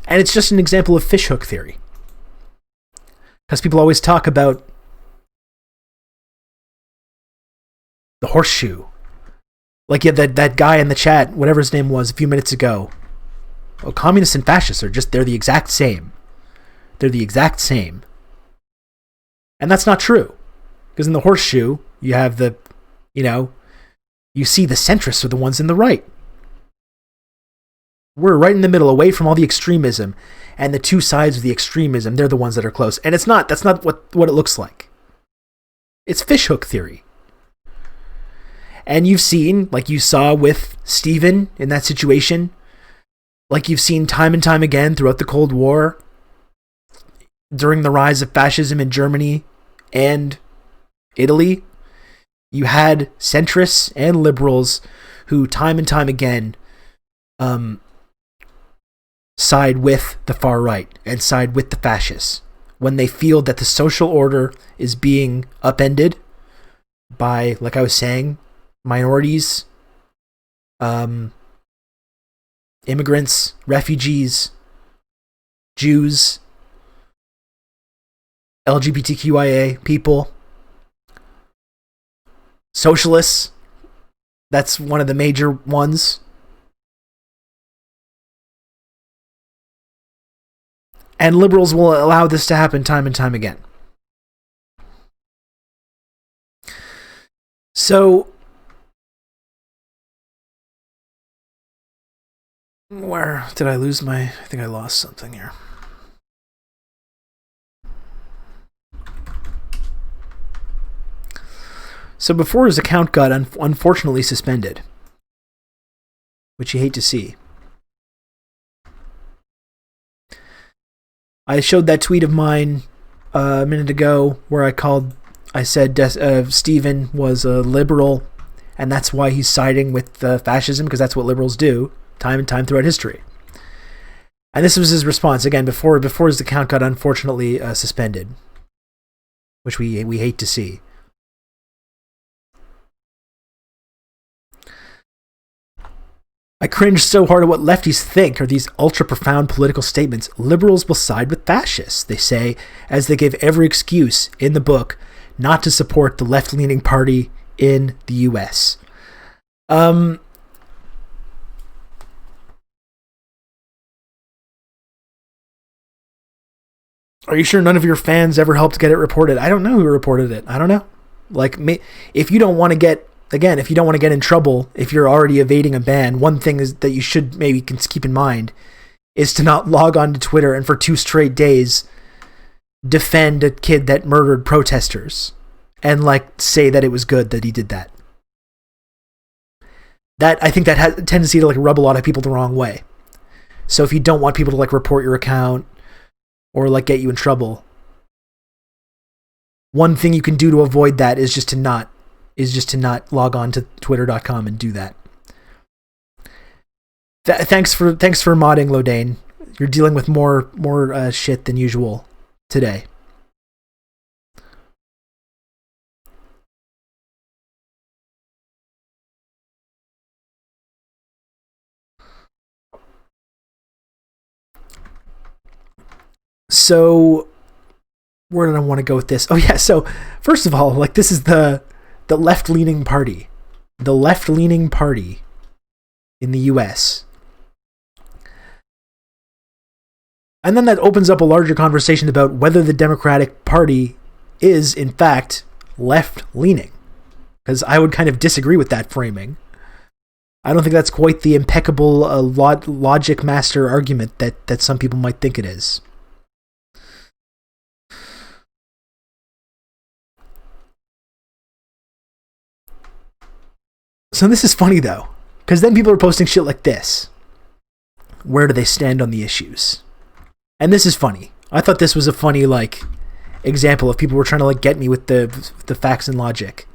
And it's just an example of fishhook theory. Because people always talk about the horseshoe. Like, yeah, that guy in the chat, whatever his name was a few minutes ago. Well, communists and fascists they're the exact same. They're the exact same. And that's not true. Because in the horseshoe, you have you see the centrists are the ones in the right. We're right in the middle, away from all the extremism, and the two sides of the extremism, they're the ones that are close. And that's not what it looks like. It's fishhook theory. And you've seen, like you saw with Steven in that situation, like you've seen time and time again throughout the Cold War, during the rise of fascism in Germany and Italy, you had centrists and liberals who time and time again side with the far right and side with the fascists when they feel that the social order is being upended by, like I was saying, minorities, immigrants, refugees, Jews, LGBTQIA people, socialists. That's one of the major ones. And liberals will allow this to happen time and time again. So, where did I lose I think I lost something here. So before his account got unfortunately suspended, which you hate to see, I showed that tweet of mine a minute ago where I said Steven was a liberal, and that's why he's siding with fascism, because that's what liberals do time and time throughout history. And this was his response, again, before his account got unfortunately suspended, which we hate to see. I cringe so hard at what lefties think are these ultra-profound political statements. Liberals will side with fascists, they say, as they give every excuse in the book not to support the left-leaning party in the U.S. Are you sure none of your fans ever helped get it reported? I don't know who reported it. I don't know. Like, if you don't want to get in trouble, if you're already evading a ban, one thing is that you should maybe keep in mind is to not log on to Twitter and for 2 straight days defend a kid that murdered protesters and like say that it was good that he did that. I think that has a tendency to like rub a lot of people the wrong way. So if you don't want people to like report your account or like get you in trouble, one thing you can do to avoid that is just to not log on to twitter.com and do that. Thanks for modding, Lodane. You're dealing with more shit than usual today. So, where did I want to go with this? Oh yeah, so first of all, like, this is the left-leaning party. The left-leaning party in the US. And then that opens up a larger conversation about whether the Democratic Party is, in fact, left-leaning. Because I would kind of disagree with that framing. I don't think that's quite the impeccable logic master argument that some people might think it is. So this is funny, though, because then people are posting shit like this. Where do they stand on the issues? And this is funny. I thought this was a funny, like, example of people were trying to, like, get me with the facts and logic.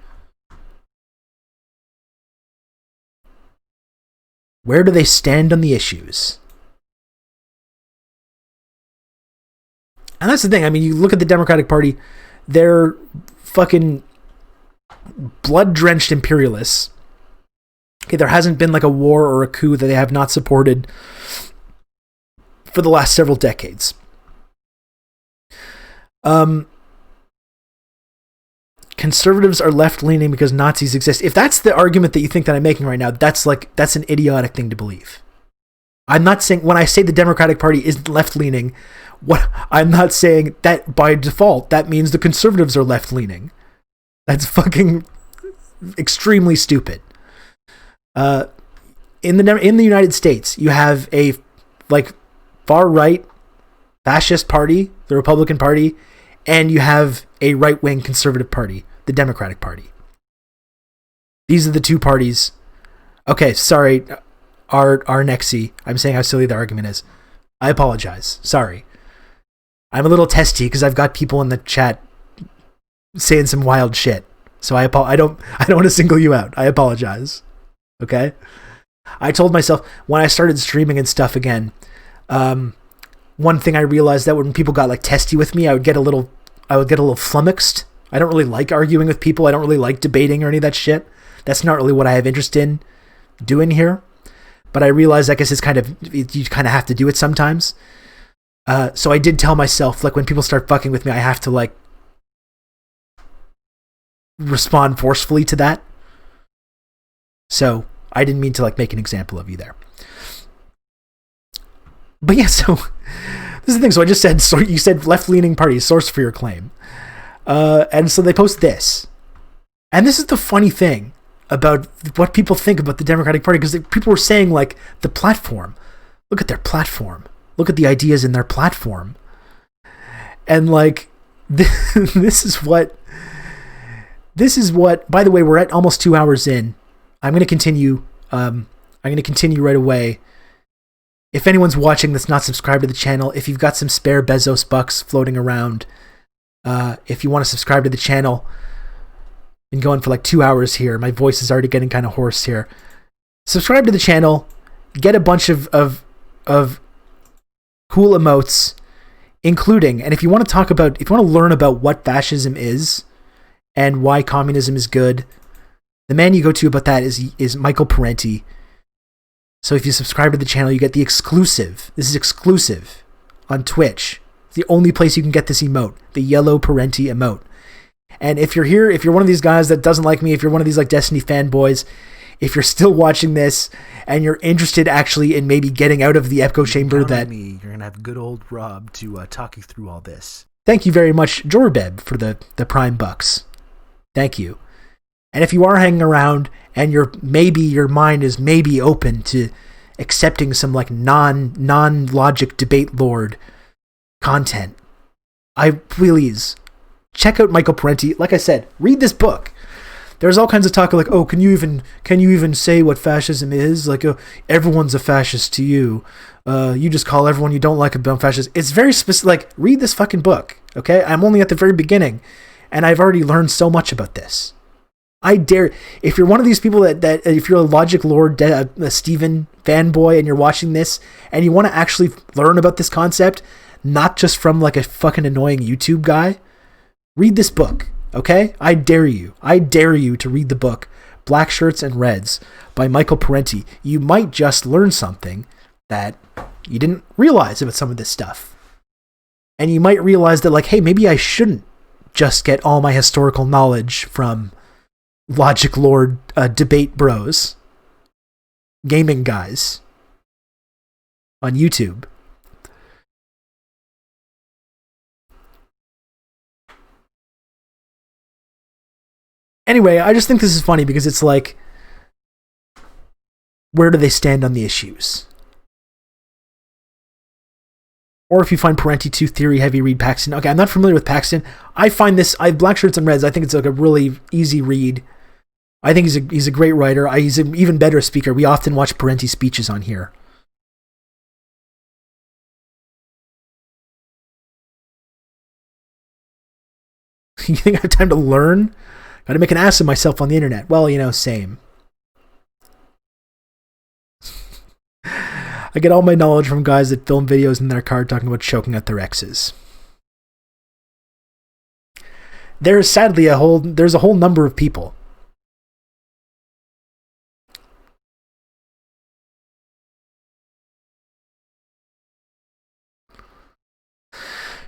Where do they stand on the issues? And that's the thing. I mean, you look at the Democratic Party, they're fucking blood-drenched imperialists. Okay, there hasn't been like a war or a coup that they have not supported for the last several decades. Conservatives are left-leaning because Nazis exist. If that's the argument that you think that I'm making right now, that's an idiotic thing to believe. I'm not saying, when I say the Democratic Party is left-leaning, I'm not saying that by default that means the conservatives are left-leaning. That's fucking extremely stupid. In the United States, you have a like far right fascist party, the Republican Party, and you have a right wing conservative party, the Democratic Party. These are the two parties. Okay, sorry, Nexi. I'm saying how silly the argument is. I apologize. Sorry. I'm a little testy because I've got people in the chat saying some wild shit. So I don't want to single you out. I apologize. Okay? I told myself when I started streaming and stuff again, one thing I realized that when people got like testy with me, I would get a little flummoxed. I don't really like arguing with people. I don't really like debating or any of that shit. That's not really what I have interest in doing here. But I realized, I guess you kind of have to do it sometimes. So I did tell myself, like, when people start fucking with me, I have to like respond forcefully to that. So I didn't mean to like make an example of you there. But yeah, so this is the thing. So I just said, so you said left-leaning party, source for your claim. And so they post this. And this is the funny thing about what people think about the Democratic Party, because people were saying, like, the platform. Look at their platform. Look at the ideas in their platform. And like, this is what, by the way, we're at almost 2 hours in. I'm going to continue right away. If anyone's watching that's not subscribed to the channel, if you've got some spare Bezos bucks floating around, if you want to subscribe to the channel, been going for like 2 hours here. My voice is already getting kind of hoarse here. Subscribe to the channel, get a bunch of cool emotes, including, and if you want to learn about what fascism is and why communism is good, the man you go to about that is Michael Parenti. So if you subscribe to the channel, you get the exclusive. This is exclusive on Twitch. It's the only place you can get this emote, the yellow Parenti emote. And if you're here, if you're one of these guys that doesn't like me, if you're one of these like Destiny fanboys, if you're still watching this and you're interested actually in maybe getting out of the echo chamber, you're gonna have good old Rob to talk you through all this. Thank you very much, Jorbeb, for the Prime bucks. Thank you. And if you are hanging around and your mind is maybe open to accepting some like non-logic debate lord content, please check out Michael Parenti. Like I said, read this book. There's all kinds of talk like, oh, can you even say what fascism is? Like, oh, everyone's a fascist to you. You just call everyone you don't like a fascist. It's very specific. Like, read this fucking book, okay? I'm only at the very beginning, and I've already learned so much about this. I dare, if you're one of these people that if you're a Logic Lord, a Steven fanboy, and you're watching this, and you want to actually learn about this concept, not just from like a fucking annoying YouTube guy, read this book, okay? I dare you. I dare you to read the book, Black Shirts and Reds by Michael Parenti. You might just learn something that you didn't realize about some of this stuff. And you might realize that, like, hey, maybe I shouldn't just get all my historical knowledge from Logic Lord debate bros, gaming guys on YouTube. Anyway, I just think this is funny because it's like, where do they stand on the issues? Or if you find Parenti too theory heavy, read Paxton. Okay, I'm not familiar with Paxton. I find this, Black Shirts and Reds, I think it's like a really easy read. I think he's a great writer. He's an even better speaker. We often watch Parenti speeches on here. You think I have time to learn? Gotta make an ass of myself on the internet. Well, same. I get all my knowledge from guys that film videos in their car talking about choking out their exes. There's sadly a whole number of people.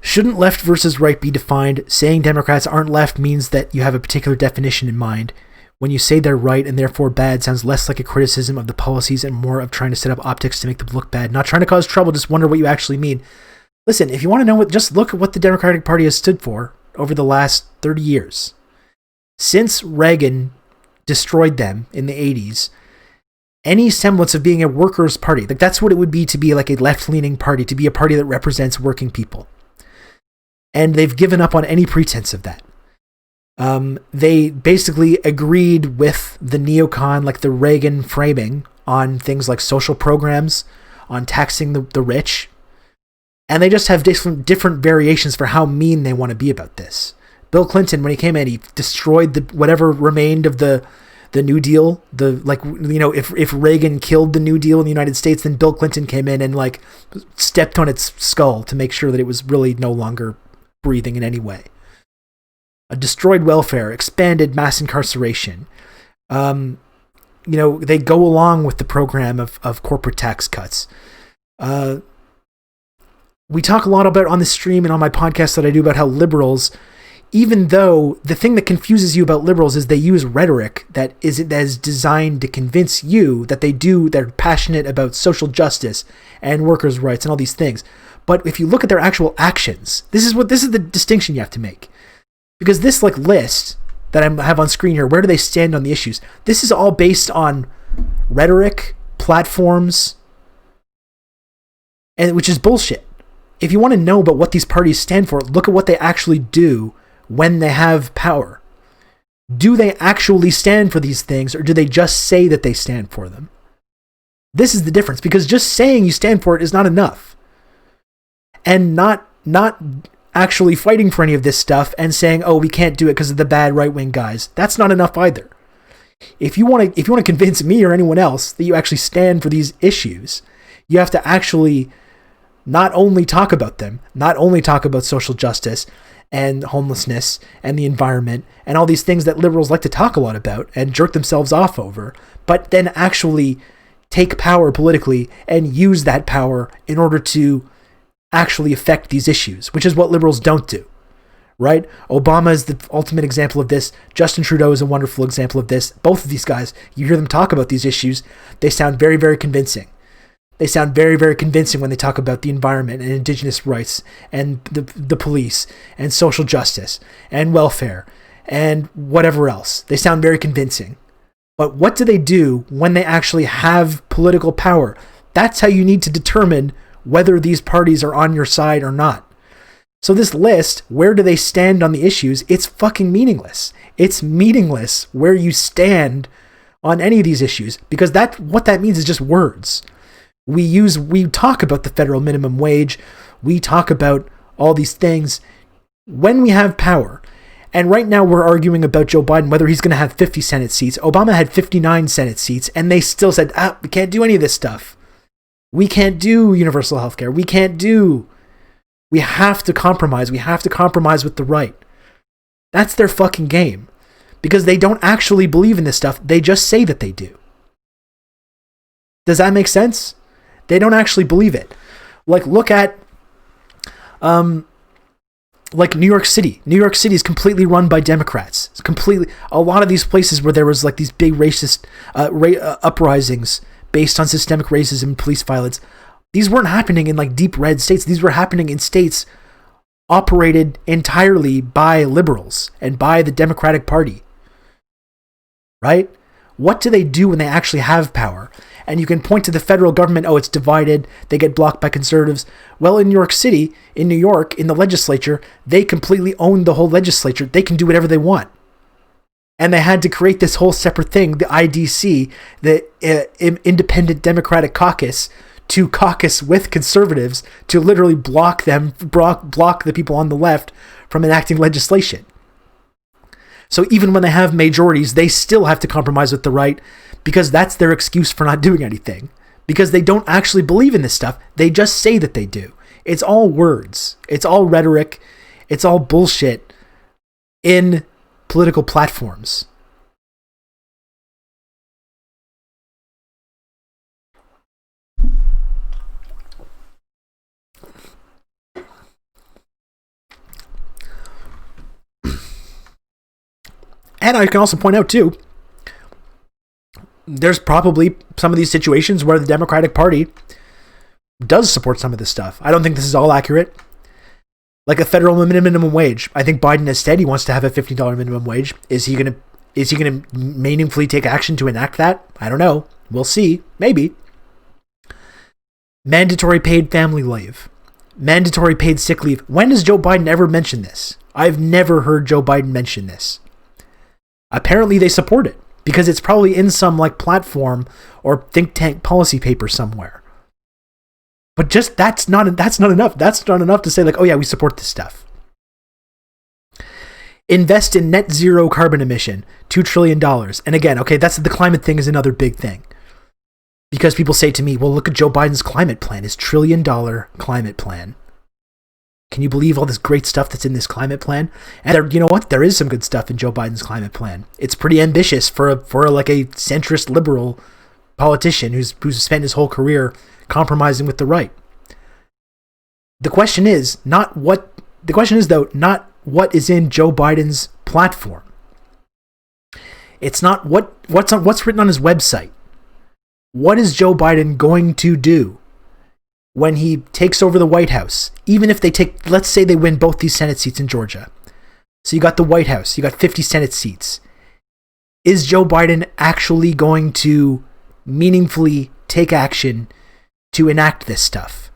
Shouldn't left versus right be defined? Saying Democrats aren't left means that you have a particular definition in mind. When you say they're right and therefore bad, sounds less like a criticism of the policies and more of trying to set up optics to make them look bad. Not trying to cause trouble, just wonder what you actually mean. Listen, if you want to know just look at what the Democratic Party has stood for over the last 30 years. Since Reagan destroyed them in the 80s, any semblance of being a workers' party, like that's what it would be to be like a left-leaning party, to be a party that represents working people. And they've given up on any pretense of that. They basically agreed with the neocon, like the Reagan framing, on things like social programs, on taxing the rich. And they just have different variations for how mean they want to be about this. Bill Clinton, when he came in, he destroyed whatever remained of the New Deal. If Reagan killed the New Deal in the United States, then Bill Clinton came in and like stepped on its skull to make sure that it was really no longer breathing in any way. Destroyed welfare, expanded mass incarceration. They go along with the program of corporate tax cuts. We talk a lot about on the stream and on my podcast that I do about how liberals, even though the thing that confuses you about liberals is they use rhetoric that is designed to convince you that they're passionate about social justice and workers' rights and all these things. But if you look at their actual actions, this is the distinction you have to make. Because this list that I have on screen here, where do they stand on the issues? This is all based on rhetoric, platforms, and which is bullshit. If you want to know about what these parties stand for, look at what they actually do when they have power. Do they actually stand for these things, or do they just say that they stand for them? This is the difference, because just saying you stand for it is not enough. And not actually fighting for any of this stuff and saying, oh, we can't do it because of the bad right-wing guys. That's not enough either. If you want to convince me or anyone else that you actually stand for these issues, you have to actually not only talk about them, not only talk about social justice and homelessness and the environment and all these things that liberals like to talk a lot about and jerk themselves off over, but then actually take power politically and use that power in order to actually affect these issues, which is what liberals don't do, right? Obama is the ultimate example of this. Justin Trudeau is a wonderful example of this. Both of these guys, you hear them talk about these issues, they sound very, very convincing. They sound very, very convincing when they talk about the environment and indigenous rights and the police and social justice and welfare and whatever else. They sound very convincing. But what do they do when they actually have political power? That's how you need to determine whether these parties are on your side or not. So this list, where do they stand on the issues? It's fucking meaningless. It's meaningless where you stand on any of these issues, because what that means is just words. We talk about the federal minimum wage. We talk about all these things when we have power. And right now we're arguing about Joe Biden, whether he's going to have 50 Senate seats. Obama had 59 Senate seats, and they still said, we can't do any of this stuff. We can't do universal health care. We have to compromise. We have to compromise with the right. That's their fucking game. Because they don't actually believe in this stuff. They just say that they do. Does that make sense? They don't actually believe it. Like, look at, like New York City. New York City is completely run by Democrats. It's completely, a lot of these places where there was like these big racist uprisings based on systemic racism and police violence, these weren't happening in like deep red states. These were happening in states operated entirely by liberals and by the Democratic Party. Right? What do they do when they actually have power? And you can point to the federal government, it's divided, they get blocked by conservatives. Well, in New York City, in New York, in the legislature, they completely own the whole legislature. They can do whatever they want. And they had to create this whole separate thing, the IDC, the Independent Democratic Caucus, to caucus with conservatives to literally block the people on the left from enacting legislation. So even when they have majorities, they still have to compromise with the right because that's their excuse for not doing anything. Because they don't actually believe in this stuff. They just say that they do. It's all words. It's all rhetoric. It's all bullshit in political platforms. And I can also point out, too, there's probably some of these situations where the Democratic Party does support some of this stuff. I don't think this is all accurate. Like a federal minimum wage. I think Biden has said he wants to have a $50 minimum wage. Is he gonna meaningfully take action to enact that? I don't know. We'll see. Maybe. Mandatory paid family leave. Mandatory paid sick leave. When does Joe Biden ever mention this? I've never heard Joe Biden mention this. Apparently they support it because it's probably in some like platform or think tank policy paper somewhere. But just that's not enough. That's not enough to say like, oh yeah, we support this stuff. Invest in net zero carbon emission, $2 trillion. And again, okay, that's the climate thing is another big thing. Because people say to me, well, look at Joe Biden's climate plan, his $1 trillion climate plan. Can you believe all this great stuff that's in this climate plan? And you know what? There is some good stuff in Joe Biden's climate plan. It's pretty ambitious for like a centrist liberal politician who's spent his whole career compromising with the right. The question is not what is in Joe Biden's platform. It's not what's written on his website. What is Joe Biden going to do when he takes over the White House? Even if let's say they win both these Senate seats in Georgia. So you got the White House, you got 50 Senate seats. Is Joe Biden actually going to meaningfully take action to enact this stuff?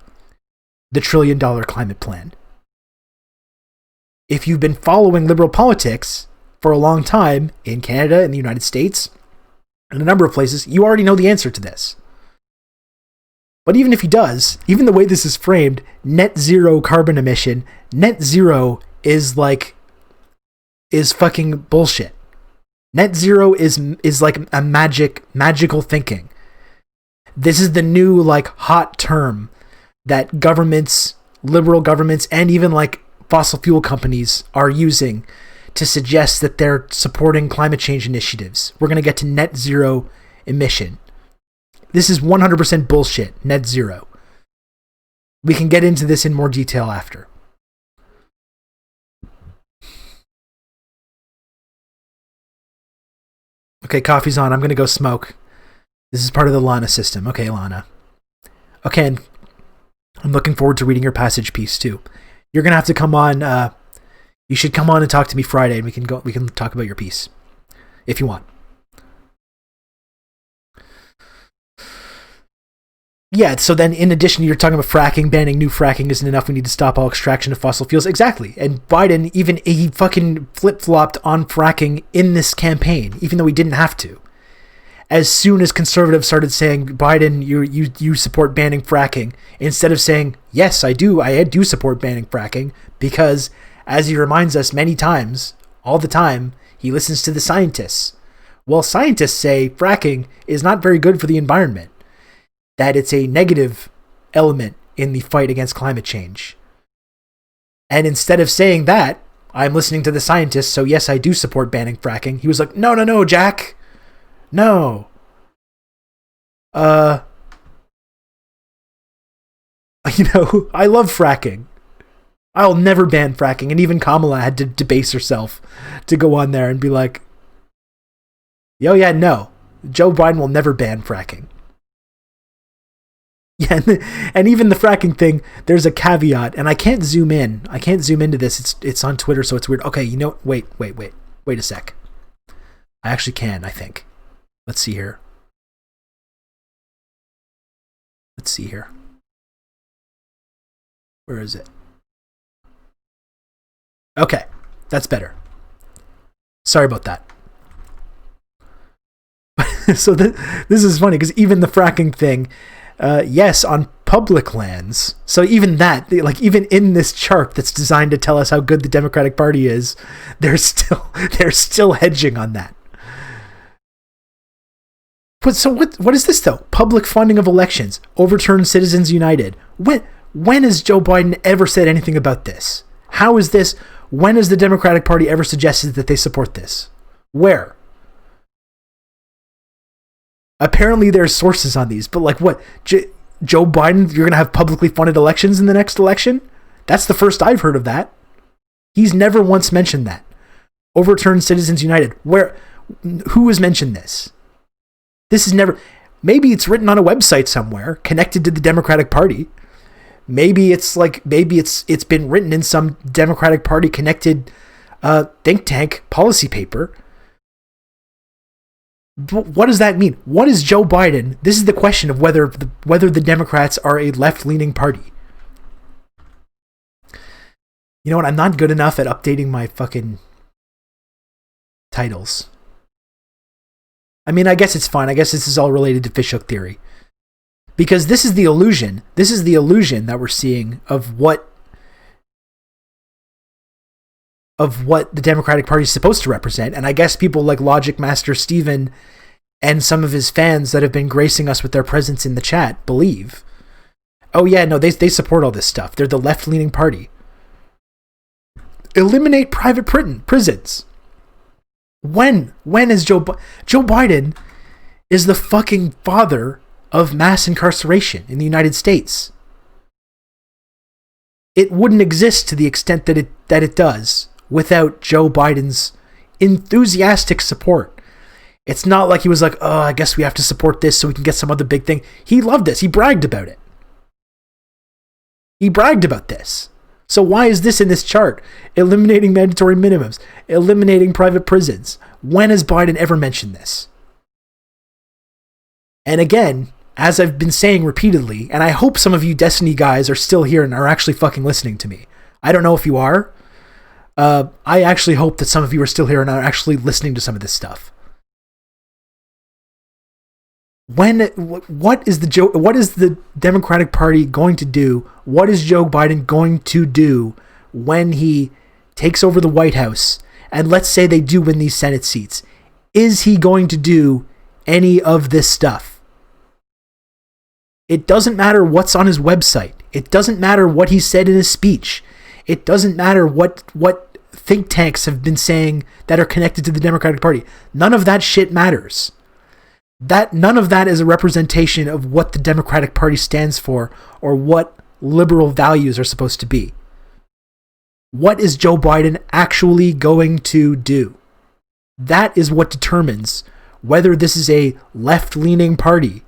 The $1 trillion climate plan. If you've been following liberal politics for a long time in Canada, in the United States, and a number of places, you already know the answer to this. But even if he does, even the way this is framed, net zero carbon emission, net zero is fucking bullshit. Net zero is like a magical thinking. This is the new like hot term that governments, liberal governments, and even like fossil fuel companies are using to suggest that they're supporting climate change initiatives. We're going to get to net zero emission. This is 100% bullshit, net zero. We can get into this in more detail after. Okay, coffee's on. I'm going to go smoke. This is part of the Lana system. Okay, Lana. Okay, and I'm looking forward to reading your passage piece too. You're going to have to come on. You should come on and talk to me Friday and we can talk about your piece if you want. Yeah, so then in addition, you're talking about fracking, banning new fracking isn't enough. We need to stop all extraction of fossil fuels. Exactly. And Biden, he fucking flip-flopped on fracking in this campaign, even though he didn't have to. As soon as conservatives started saying, Biden, you support banning fracking, instead of saying, yes, I do support banning fracking, because as he reminds us many times all the time. He listens to the scientists. Well, scientists say fracking is not very good for the environment, that it's a negative element in the fight against climate change. And instead of saying that, I'm listening to the scientists, so yes, I do support banning fracking. He was like, no, Jack. No. I love fracking. I'll never ban fracking. And even Kamala had to debase herself to go on there and be like, yo, yeah, no. Joe Biden will never ban fracking. Yeah, and even the fracking thing, there's a caveat, and I can't zoom in. I can't zoom into this. It's on Twitter, so it's weird. Okay, wait a sec. I actually can, I think. Let's see here. Where is it? Okay, that's better. Sorry about that. So this is funny, because even the fracking thing, yes, on public lands. So even that, like even in this chart that's designed to tell us how good the Democratic Party is, they're still hedging on that. But so what is this though? Public funding of elections, overturn Citizens United. When has Joe Biden ever said anything about this? How is this? When has the Democratic Party ever suggested that they support this? Where? Apparently there's sources on these, but like what? Joe Biden, you're going to have publicly funded elections in the next election? That's the first I've heard of that. He's never once mentioned that. Overturn Citizens United. Who has mentioned this? This is never, maybe it's written on a website somewhere connected to the Democratic Party. Maybe it's been written in some Democratic Party connected think tank policy paper. What does that mean? What is Joe Biden? This is the question of whether the Democrats are a left-leaning party. You know what? I'm not good enough at updating my fucking titles. I mean, I guess it's fine. I guess this is all related to fishhook theory. Because this is the illusion. This is the illusion that we're seeing of what the Democratic Party is supposed to represent. And I guess people like Logic Master Steven and some of his fans that have been gracing us with their presence in the chat believe. Oh yeah, no, they support all this stuff. They're the left-leaning party. Eliminate private prisons. When is Joe Biden is the fucking father of mass incarceration in the United States. It wouldn't exist to the extent that it does without Joe Biden's enthusiastic support. It's not like he was like, oh, I guess we have to support this so we can get some other big thing. He loved this. He bragged about it. He bragged about this. So why is this in this chart? Eliminating mandatory minimums, eliminating private prisons. When has Biden ever mentioned this? And again, as I've been saying repeatedly, and I hope some of you Destiny guys are still here and are actually fucking listening to me. I don't know if you are. I actually hope that some of you are still here and are actually listening to some of this stuff. What is the Democratic Party going to do? What is Joe Biden going to do when he takes over the White House? And let's say they do win these Senate seats. Is he going to do any of this stuff? It doesn't matter what's on his website. It doesn't matter what he said in his speech. It doesn't matter what think tanks have been saying that are connected to the Democratic Party. None of that shit matters. None of that is a representation of what the Democratic Party stands for or what liberal values are supposed to be. What is Joe Biden actually going to do? That is what determines whether this is a left-leaning party,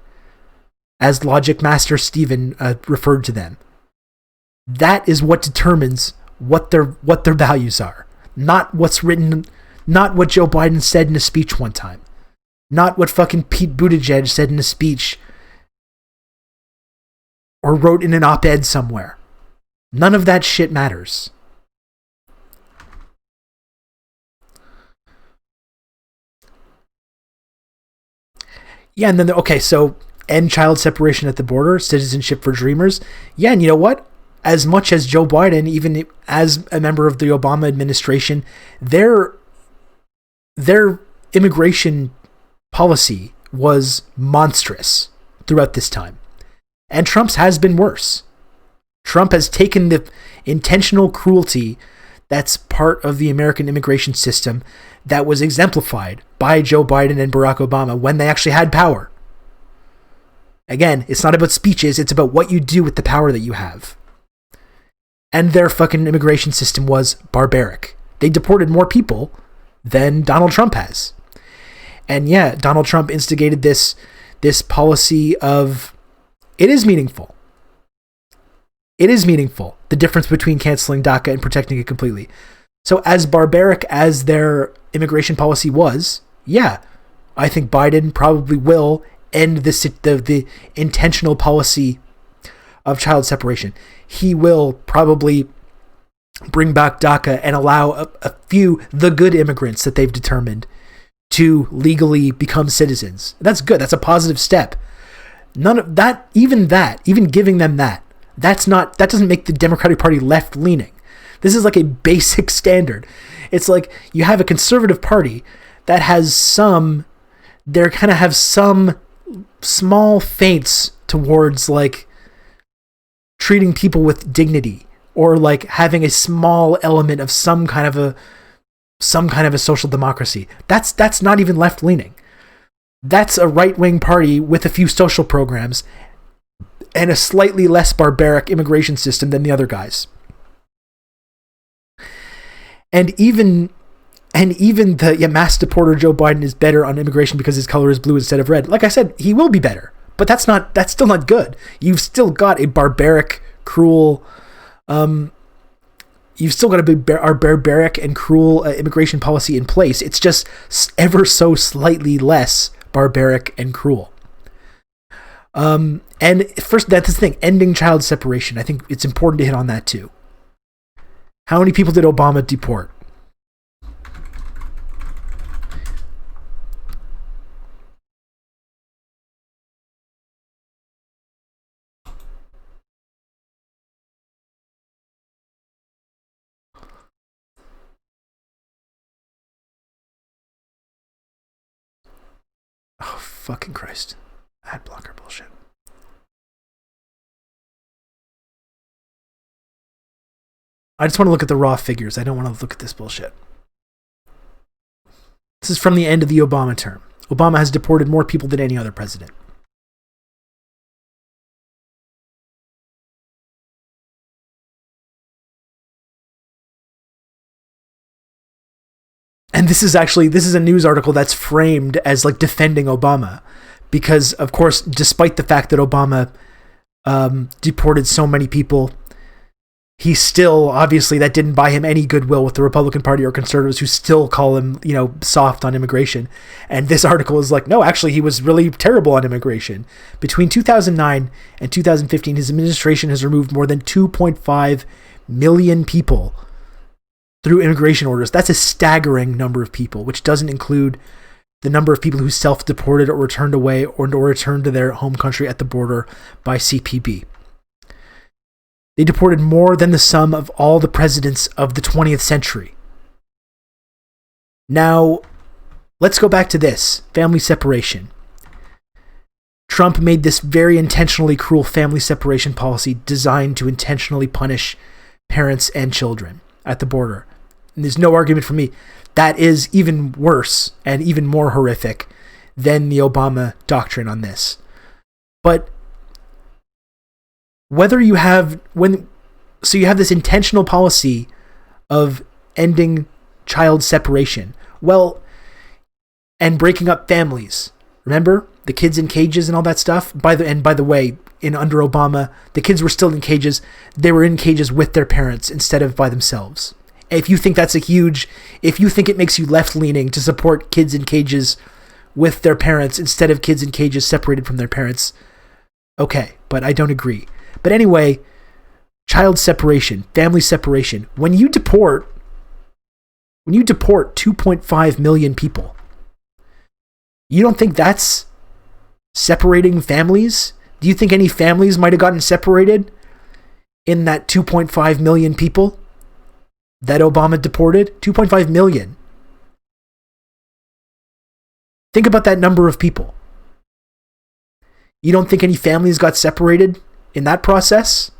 as Logic Master Steven referred to them. That is what determines what their values are. Not what's written, not what Joe Biden said in a speech one time. Not what fucking Pete Buttigieg said in a speech or wrote in an op-ed somewhere. None of that shit matters. Yeah, and then, okay, so end child separation at the border, citizenship for dreamers. Yeah, and you know what? As much as Joe Biden, even as a member of the Obama administration, they're their immigration policy was monstrous throughout this time. And Trump's has been worse. Trump has taken the intentional cruelty that's part of the American immigration system that was exemplified by Joe Biden and Barack Obama when they actually had power. Again, it's not about speeches, it's about what you do with the power that you have. And their fucking immigration system was barbaric. They deported more people than Donald Trump has. And yeah, Donald Trump instigated this policy of, it is meaningful. It is meaningful, the difference between canceling DACA and protecting it completely. So as barbaric as their immigration policy was, yeah, I think Biden probably will end the intentional policy of child separation. He will probably bring back DACA and allow a few, the good immigrants that they've determined, to legally become citizens. That's good. That's a positive step. None of that, even giving them that doesn't make the Democratic Party left leaning. This is like a basic standard. It's like you have a conservative party that has some small feints towards like treating people with dignity, or like having a small element of some kind of a social democracy. That's not even left leaning. That's a right-wing party with a few social programs and a slightly less barbaric immigration system than the other guys. And even the mass deporter Joe Biden is better on immigration because his color is blue instead of red. Like I said, he will be better, but that's still not good. You've still got a barbaric, cruel, you've still got a barbaric and cruel immigration policy in place. It's just ever so slightly less barbaric and cruel. And first, that's the thing, ending child separation. I think it's important to hit on that too. How many people did Obama deport? Oh, fucking Christ. Ad blocker bullshit. I just want to look at the raw figures. I don't want to look at this bullshit. This is from the end of the Obama term. Obama has deported more people than any other president. And this is a news article that's framed as like defending Obama, because of course, despite the fact that Obama deported so many people, he still, obviously, that didn't buy him any goodwill with the Republican Party or conservatives, who still call him, soft on immigration. And this article is like, no, actually, he was really terrible on immigration. Between 2009 and 2015, his administration has removed more than 2.5 million people through immigration orders. That's a staggering number of people, which doesn't include the number of people who self-deported or returned away or returned to their home country at the border by CPB. They deported more than the sum of all the presidents of the 20th century. Now, let's go back to this, family separation. Trump made this very intentionally cruel family separation policy designed to intentionally punish parents and children at the border. And there's no argument for me. That is even worse and even more horrific than the Obama doctrine on this. But whether you have you have this intentional policy of ending child separation, and breaking up families. Remember the kids in cages and all that stuff? By the way, under Obama, the kids were still in cages. They were in cages with their parents instead of by themselves. If you think if you think it makes you left-leaning to support kids in cages with their parents instead of kids in cages separated from their parents, okay, but I don't agree. But anyway, child separation, family separation. When you deport 2.5 million people, you don't think that's separating families? Do you think any families might have gotten separated in that 2.5 million people that Obama deported? 2.5 million. Think about that number of people. You don't think any families got separated in that process?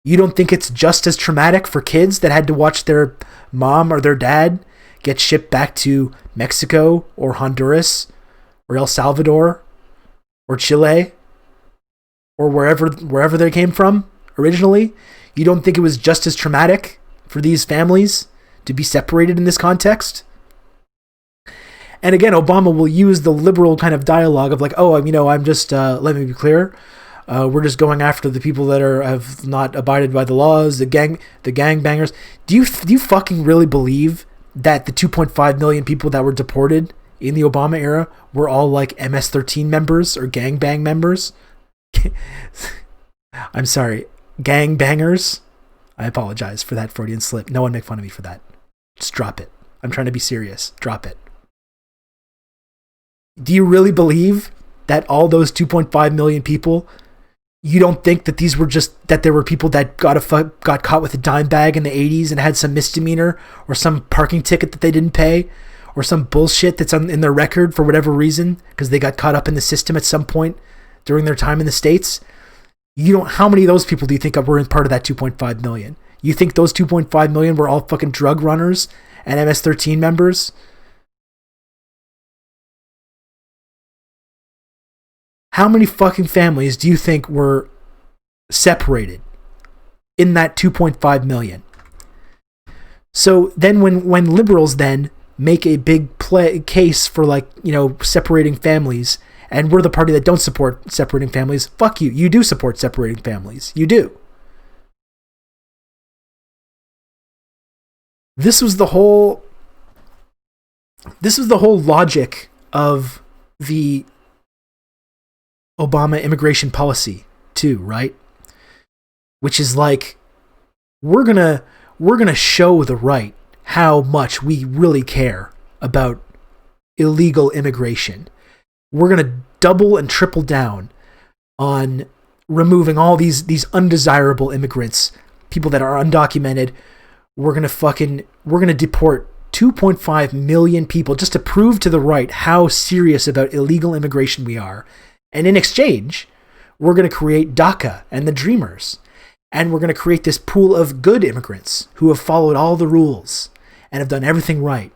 You don't think it's just as traumatic for kids that had to watch their mom or their dad get shipped back to Mexico or Honduras or El Salvador or Chile or wherever they came from originally? You don't think it was just as traumatic for these families to be separated in this context? And again, Obama will use the liberal kind of dialogue of like, oh, I'm just, let me be clear, we're just going after the people that have not abided by the laws, the gangbangers. Do you fucking really believe that the 2.5 million people that were deported in the Obama era were all like MS-13 members or gangbang members? I'm sorry, gangbangers? I apologize for that Freudian slip. No one make fun of me for that. Just drop it. I'm trying to be serious. Drop it. Do you really believe that all those 2.5 million people, you don't think that these were just, that there were people that got caught with a dime bag in the 80s and had some misdemeanor or some parking ticket that they didn't pay or some bullshit that's in their record for whatever reason because they got caught up in the system at some point during their time in the States? How many of those people do you think were in part of that 2.5 million? You think those 2.5 million were all fucking drug runners and MS-13 members? How many fucking families do you think were separated in that 2.5 million? So then when liberals then make a big case for separating families, and we're the party that don't support separating families, fuck you. You do support separating families. You do. This was the whole logic of the Obama immigration policy too, right? Which is like, we're gonna show the right how much we really care about illegal immigration. We're gonna double and triple down on removing all these undesirable immigrants, people that are undocumented. We're gonna deport 2.5 million people just to prove to the right how serious about illegal immigration we are. And in exchange, we're going to create DACA and the Dreamers. And we're going to create this pool of good immigrants who have followed all the rules and have done everything right.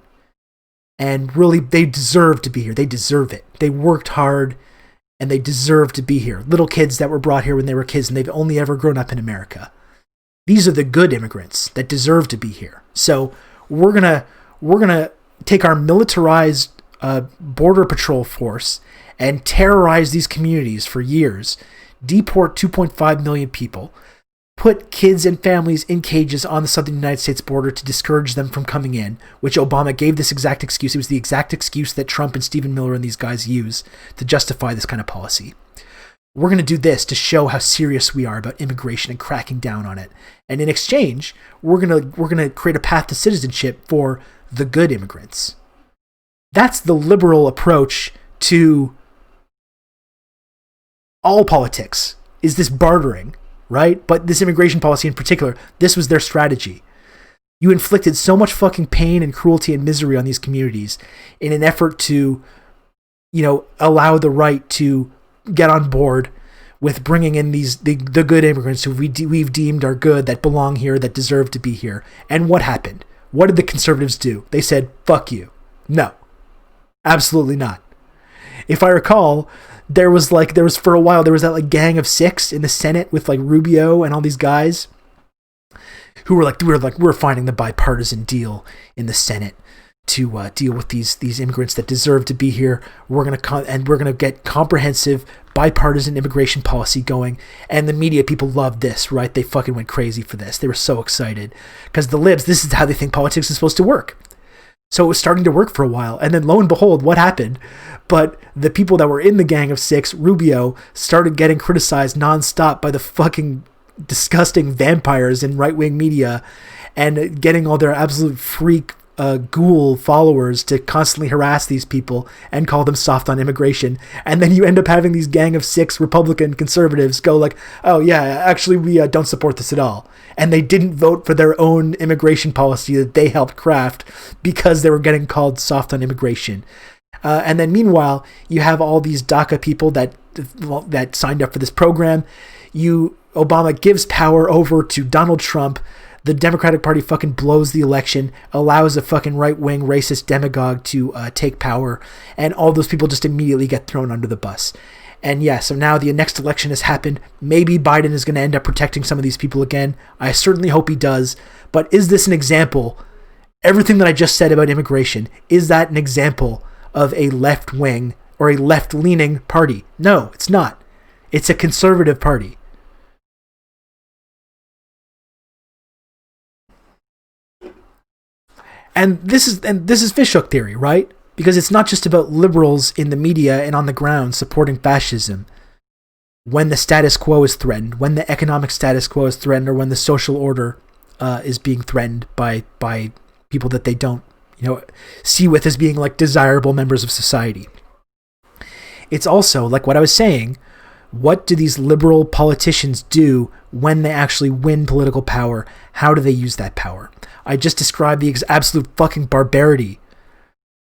And really, they deserve to be here. They deserve it. They worked hard and they deserve to be here. Little kids that were brought here when they were kids and they've only ever grown up in America. These are the good immigrants that deserve to be here. So we're gonna take our militarized border patrol force and terrorize these communities for years, deport 2.5 million people, put kids and families in cages on the southern United States border to discourage them from coming in, which Obama gave this exact excuse. It was the exact excuse that Trump and Stephen Miller and these guys use to justify this kind of policy. We're going to do this to show how serious we are about immigration and cracking down on it. And in exchange, we're going to create a path to citizenship for the good immigrants. That's the liberal approach to all politics, is this bartering, right? But this immigration policy in particular, this was their strategy. You inflicted so much fucking pain and cruelty and misery on these communities in an effort to, allow the right to get on board with bringing in the good immigrants who we've deemed are good, that belong here, that deserve to be here. And what happened? What did the conservatives do? They said, fuck you. No, absolutely not. If I recall, there was for a while, there was that gang of 6 in the Senate with Rubio and all these guys who were we're finding the bipartisan deal in the Senate to deal with these immigrants that deserve to be here. We're gonna get comprehensive bipartisan immigration policy going. And the media people loved this, right? They fucking went crazy for this. They were so excited because the libs, this is how they think politics is supposed to work. So it was starting to work for a while. And then lo and behold, what happened? But the people that were in the gang of 6, Rubio, started getting criticized nonstop by the fucking disgusting vampires in right-wing media and getting all their absolute freak ghoul followers to constantly harass these people and call them soft on immigration. And then you end up having these gang of 6 Republican conservatives go oh yeah, actually we don't support this at all. And they didn't vote for their own immigration policy that they helped craft because they were getting called soft on immigration. And then meanwhile, you have all these DACA people that signed up for this program. Obama gives power over to Donald Trump. The Democratic Party fucking blows the election, allows a fucking right-wing racist demagogue to take power, and all those people just immediately get thrown under the bus. And yeah, so now the next election has happened. Maybe Biden is going to end up protecting some of these people again. I certainly hope he does. But is this an example? Everything that I just said about immigration, is that an example of a left-wing or a left-leaning party? No, it's not. It's a conservative party. And this is fishhook theory, right? Because it's not just about liberals in the media and on the ground supporting fascism when the status quo is threatened, when the economic status quo is threatened, or when the social order is being threatened by people that they don't, see with as being like desirable members of society. It's also, like what I was saying, what do these liberal politicians do when they actually win political power? How do they use that power? I just described the absolute fucking barbarity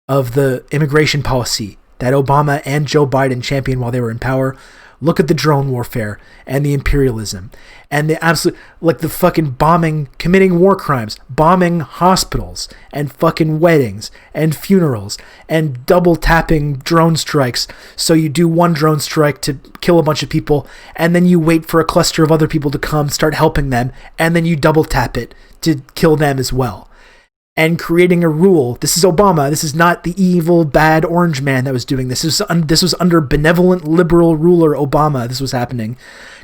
of the immigration policy that Obama and Joe Biden championed while they were in power. Look at the drone warfare and the imperialism and the absolute, like the fucking bombing, committing war crimes, bombing hospitals and fucking weddings and funerals and double tapping drone strikes. So you do one drone strike to kill a bunch of people and then you wait for a cluster of other people to come, start helping them, and then you double tap it to kill them as well. And creating a rule. This is Obama. This is not the evil, bad orange man that was doing this. This was under benevolent liberal ruler Obama. This was happening.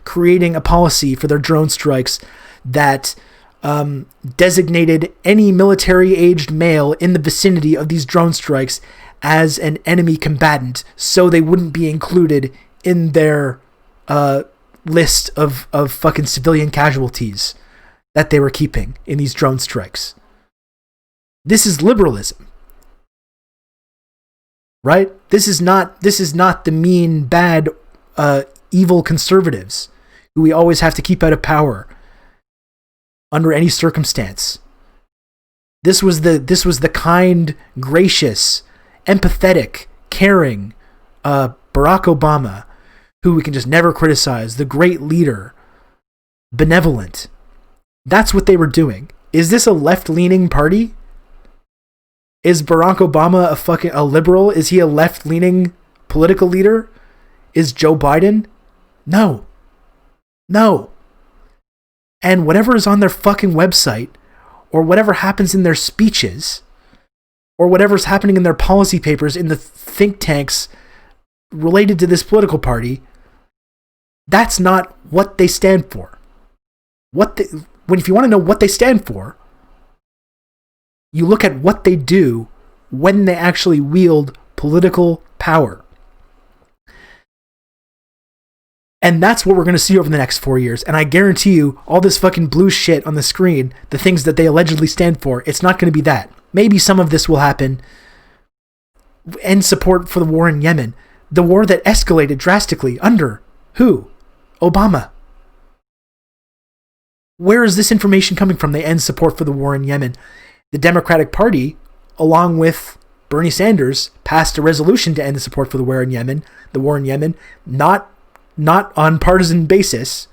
Creating a policy for their drone strikes that designated any military-aged male in the vicinity of these drone strikes as an enemy combatant, so they wouldn't be included in their list of fucking civilian casualties that they were keeping in these drone strikes. This is liberalism, right? This is not the mean, bad, evil conservatives who we always have to keep out of power under any circumstance. This was the kind, gracious, empathetic, caring Barack Obama, who we can just never criticize, the great leader, benevolent. That's what they were doing. Is this a left-leaning party? Is Barack Obama a liberal? Is he a left-leaning political leader? Is Joe Biden? No. And whatever is on their fucking website, or whatever happens in their speeches, or whatever's happening in their policy papers in the think tanks related to this political party, that's not what they stand for. If you want to know what they stand for, you look at what they do when they actually wield political power. And that's what we're going to see over the next 4 years. And I guarantee you, all this fucking blue shit on the screen, the things that they allegedly stand for, it's not going to be that. Maybe some of this will happen. End support for the war in Yemen. The war that escalated drastically under who? Obama. Where is this information coming from? They end support for the war in Yemen. The Democratic Party, along with Bernie Sanders, passed a resolution to end the support for the war in Yemen, not on partisan basis.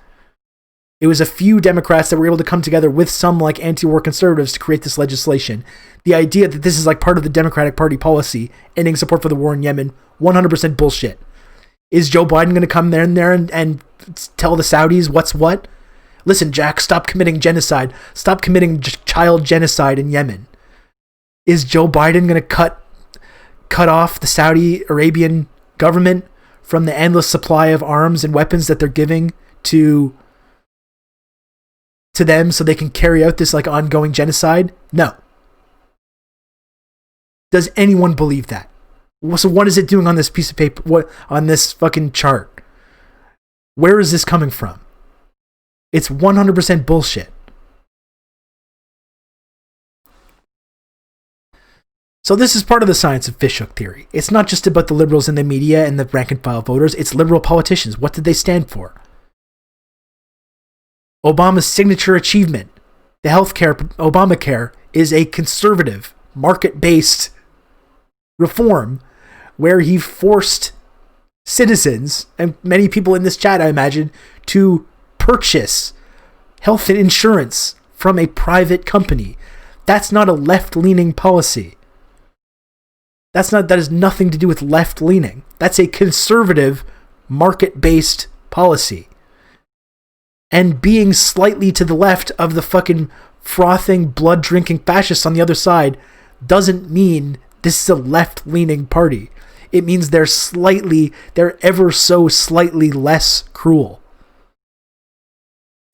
It was a few Democrats that were able to come together with some like anti-war conservatives to create this legislation. The idea that this is like part of the Democratic Party policy, ending support for the war in Yemen, 100% bullshit. Is Joe Biden going to come there and tell the Saudis what's what? Listen, Jack, stop committing genocide. Stop committing child genocide in Yemen. Is Joe Biden going to cut off the Saudi Arabian government from the endless supply of arms and weapons that they're giving to them so they can carry out this like ongoing genocide? No. Does anyone believe that? So what is it doing on this piece of paper? What on this fucking chart? Where is this coming from? It's 100% bullshit. So this is part of the science of fishhook theory. It's not just about the liberals in the media and the rank and file voters. It's liberal politicians. What did they stand for? Obama's signature achievement, the healthcare, Obamacare, is a conservative, market-based reform where he forced citizens, and many people in this chat, I imagine, to purchase health insurance from a private company. That's not a left-leaning policy. That has nothing to do with left-leaning. That's a conservative, market-based policy. And being slightly to the left of the fucking frothing, blood-drinking fascists on the other side doesn't mean this is a left-leaning party. It means they're ever so slightly less cruel.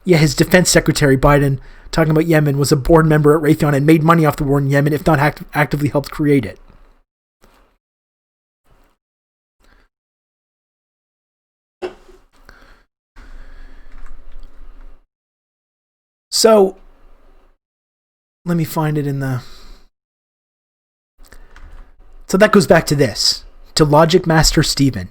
Yeah, his defense secretary, Biden, talking about Yemen, was a board member at Raytheon and made money off the war in Yemen, if not actively helped create it. So, let me find it in the... So that goes back to this. To Logic Master Steven.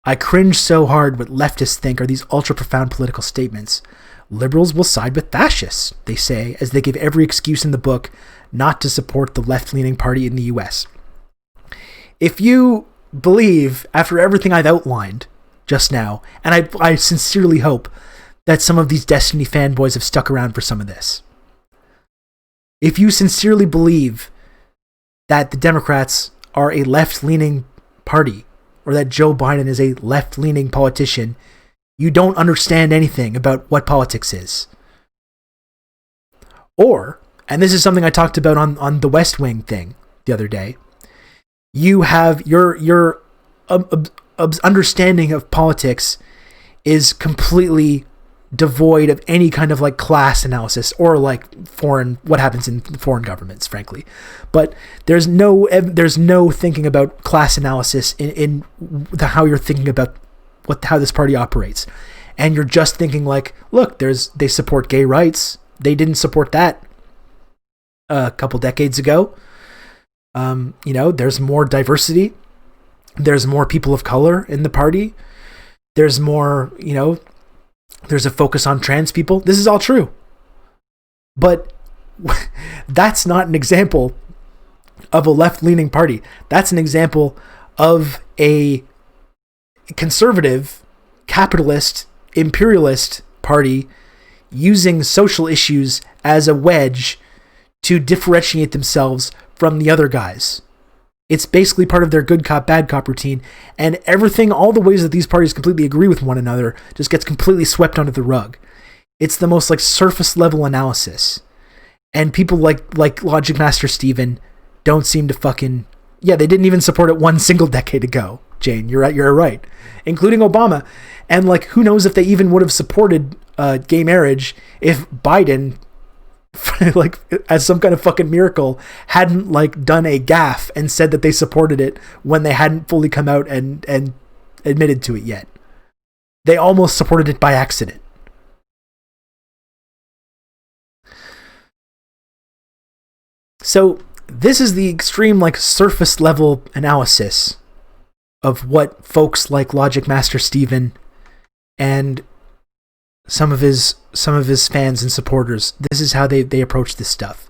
I cringe so hard what leftists think are these ultra-profound political statements. Liberals will side with fascists, they say, as they give every excuse in the book not to support the left-leaning party in the US. If you believe, after everything I've outlined just now, and I sincerely hope that some of these Destiny fanboys have stuck around for some of this. If you sincerely believe that the Democrats are a left-leaning party, or that Joe Biden is a left-leaning politician, you don't understand anything about what politics is. Or, and this is something I talked about on the West Wing thing the other day, you have your understanding of politics is completely devoid of any kind of like class analysis or like what happens in foreign governments, frankly. But there's no thinking about class analysis in how you're thinking about how this party operates. And you're just thinking like, look, they support gay rights. They didn't support that a couple decades ago. There's more diversity. There's more people of color in the party. There's more, there's a focus on trans people. This is all true. But that's not an example of a left-leaning party. That's an example of a conservative, capitalist, imperialist party using social issues as a wedge to differentiate themselves from the other guys. It's basically part of their good cop, bad cop routine, and everything, all the ways that these parties completely agree with one another just gets completely swept under the rug. It's the most like surface level analysis. And people like Logic Master Steven don't seem to fucking... Yeah, they didn't even support it one single decade ago, Jane. You're right. Including Obama. And like, who knows if they even would have supported gay marriage if Biden... like as some kind of fucking miracle hadn't like done a gaffe and said that they supported it when they hadn't fully come out and admitted to it yet. They almost supported it by accident. So this is the extreme like surface level analysis of what folks like Logic Master Steven and some of his fans and supporters, this is how they approach this stuff.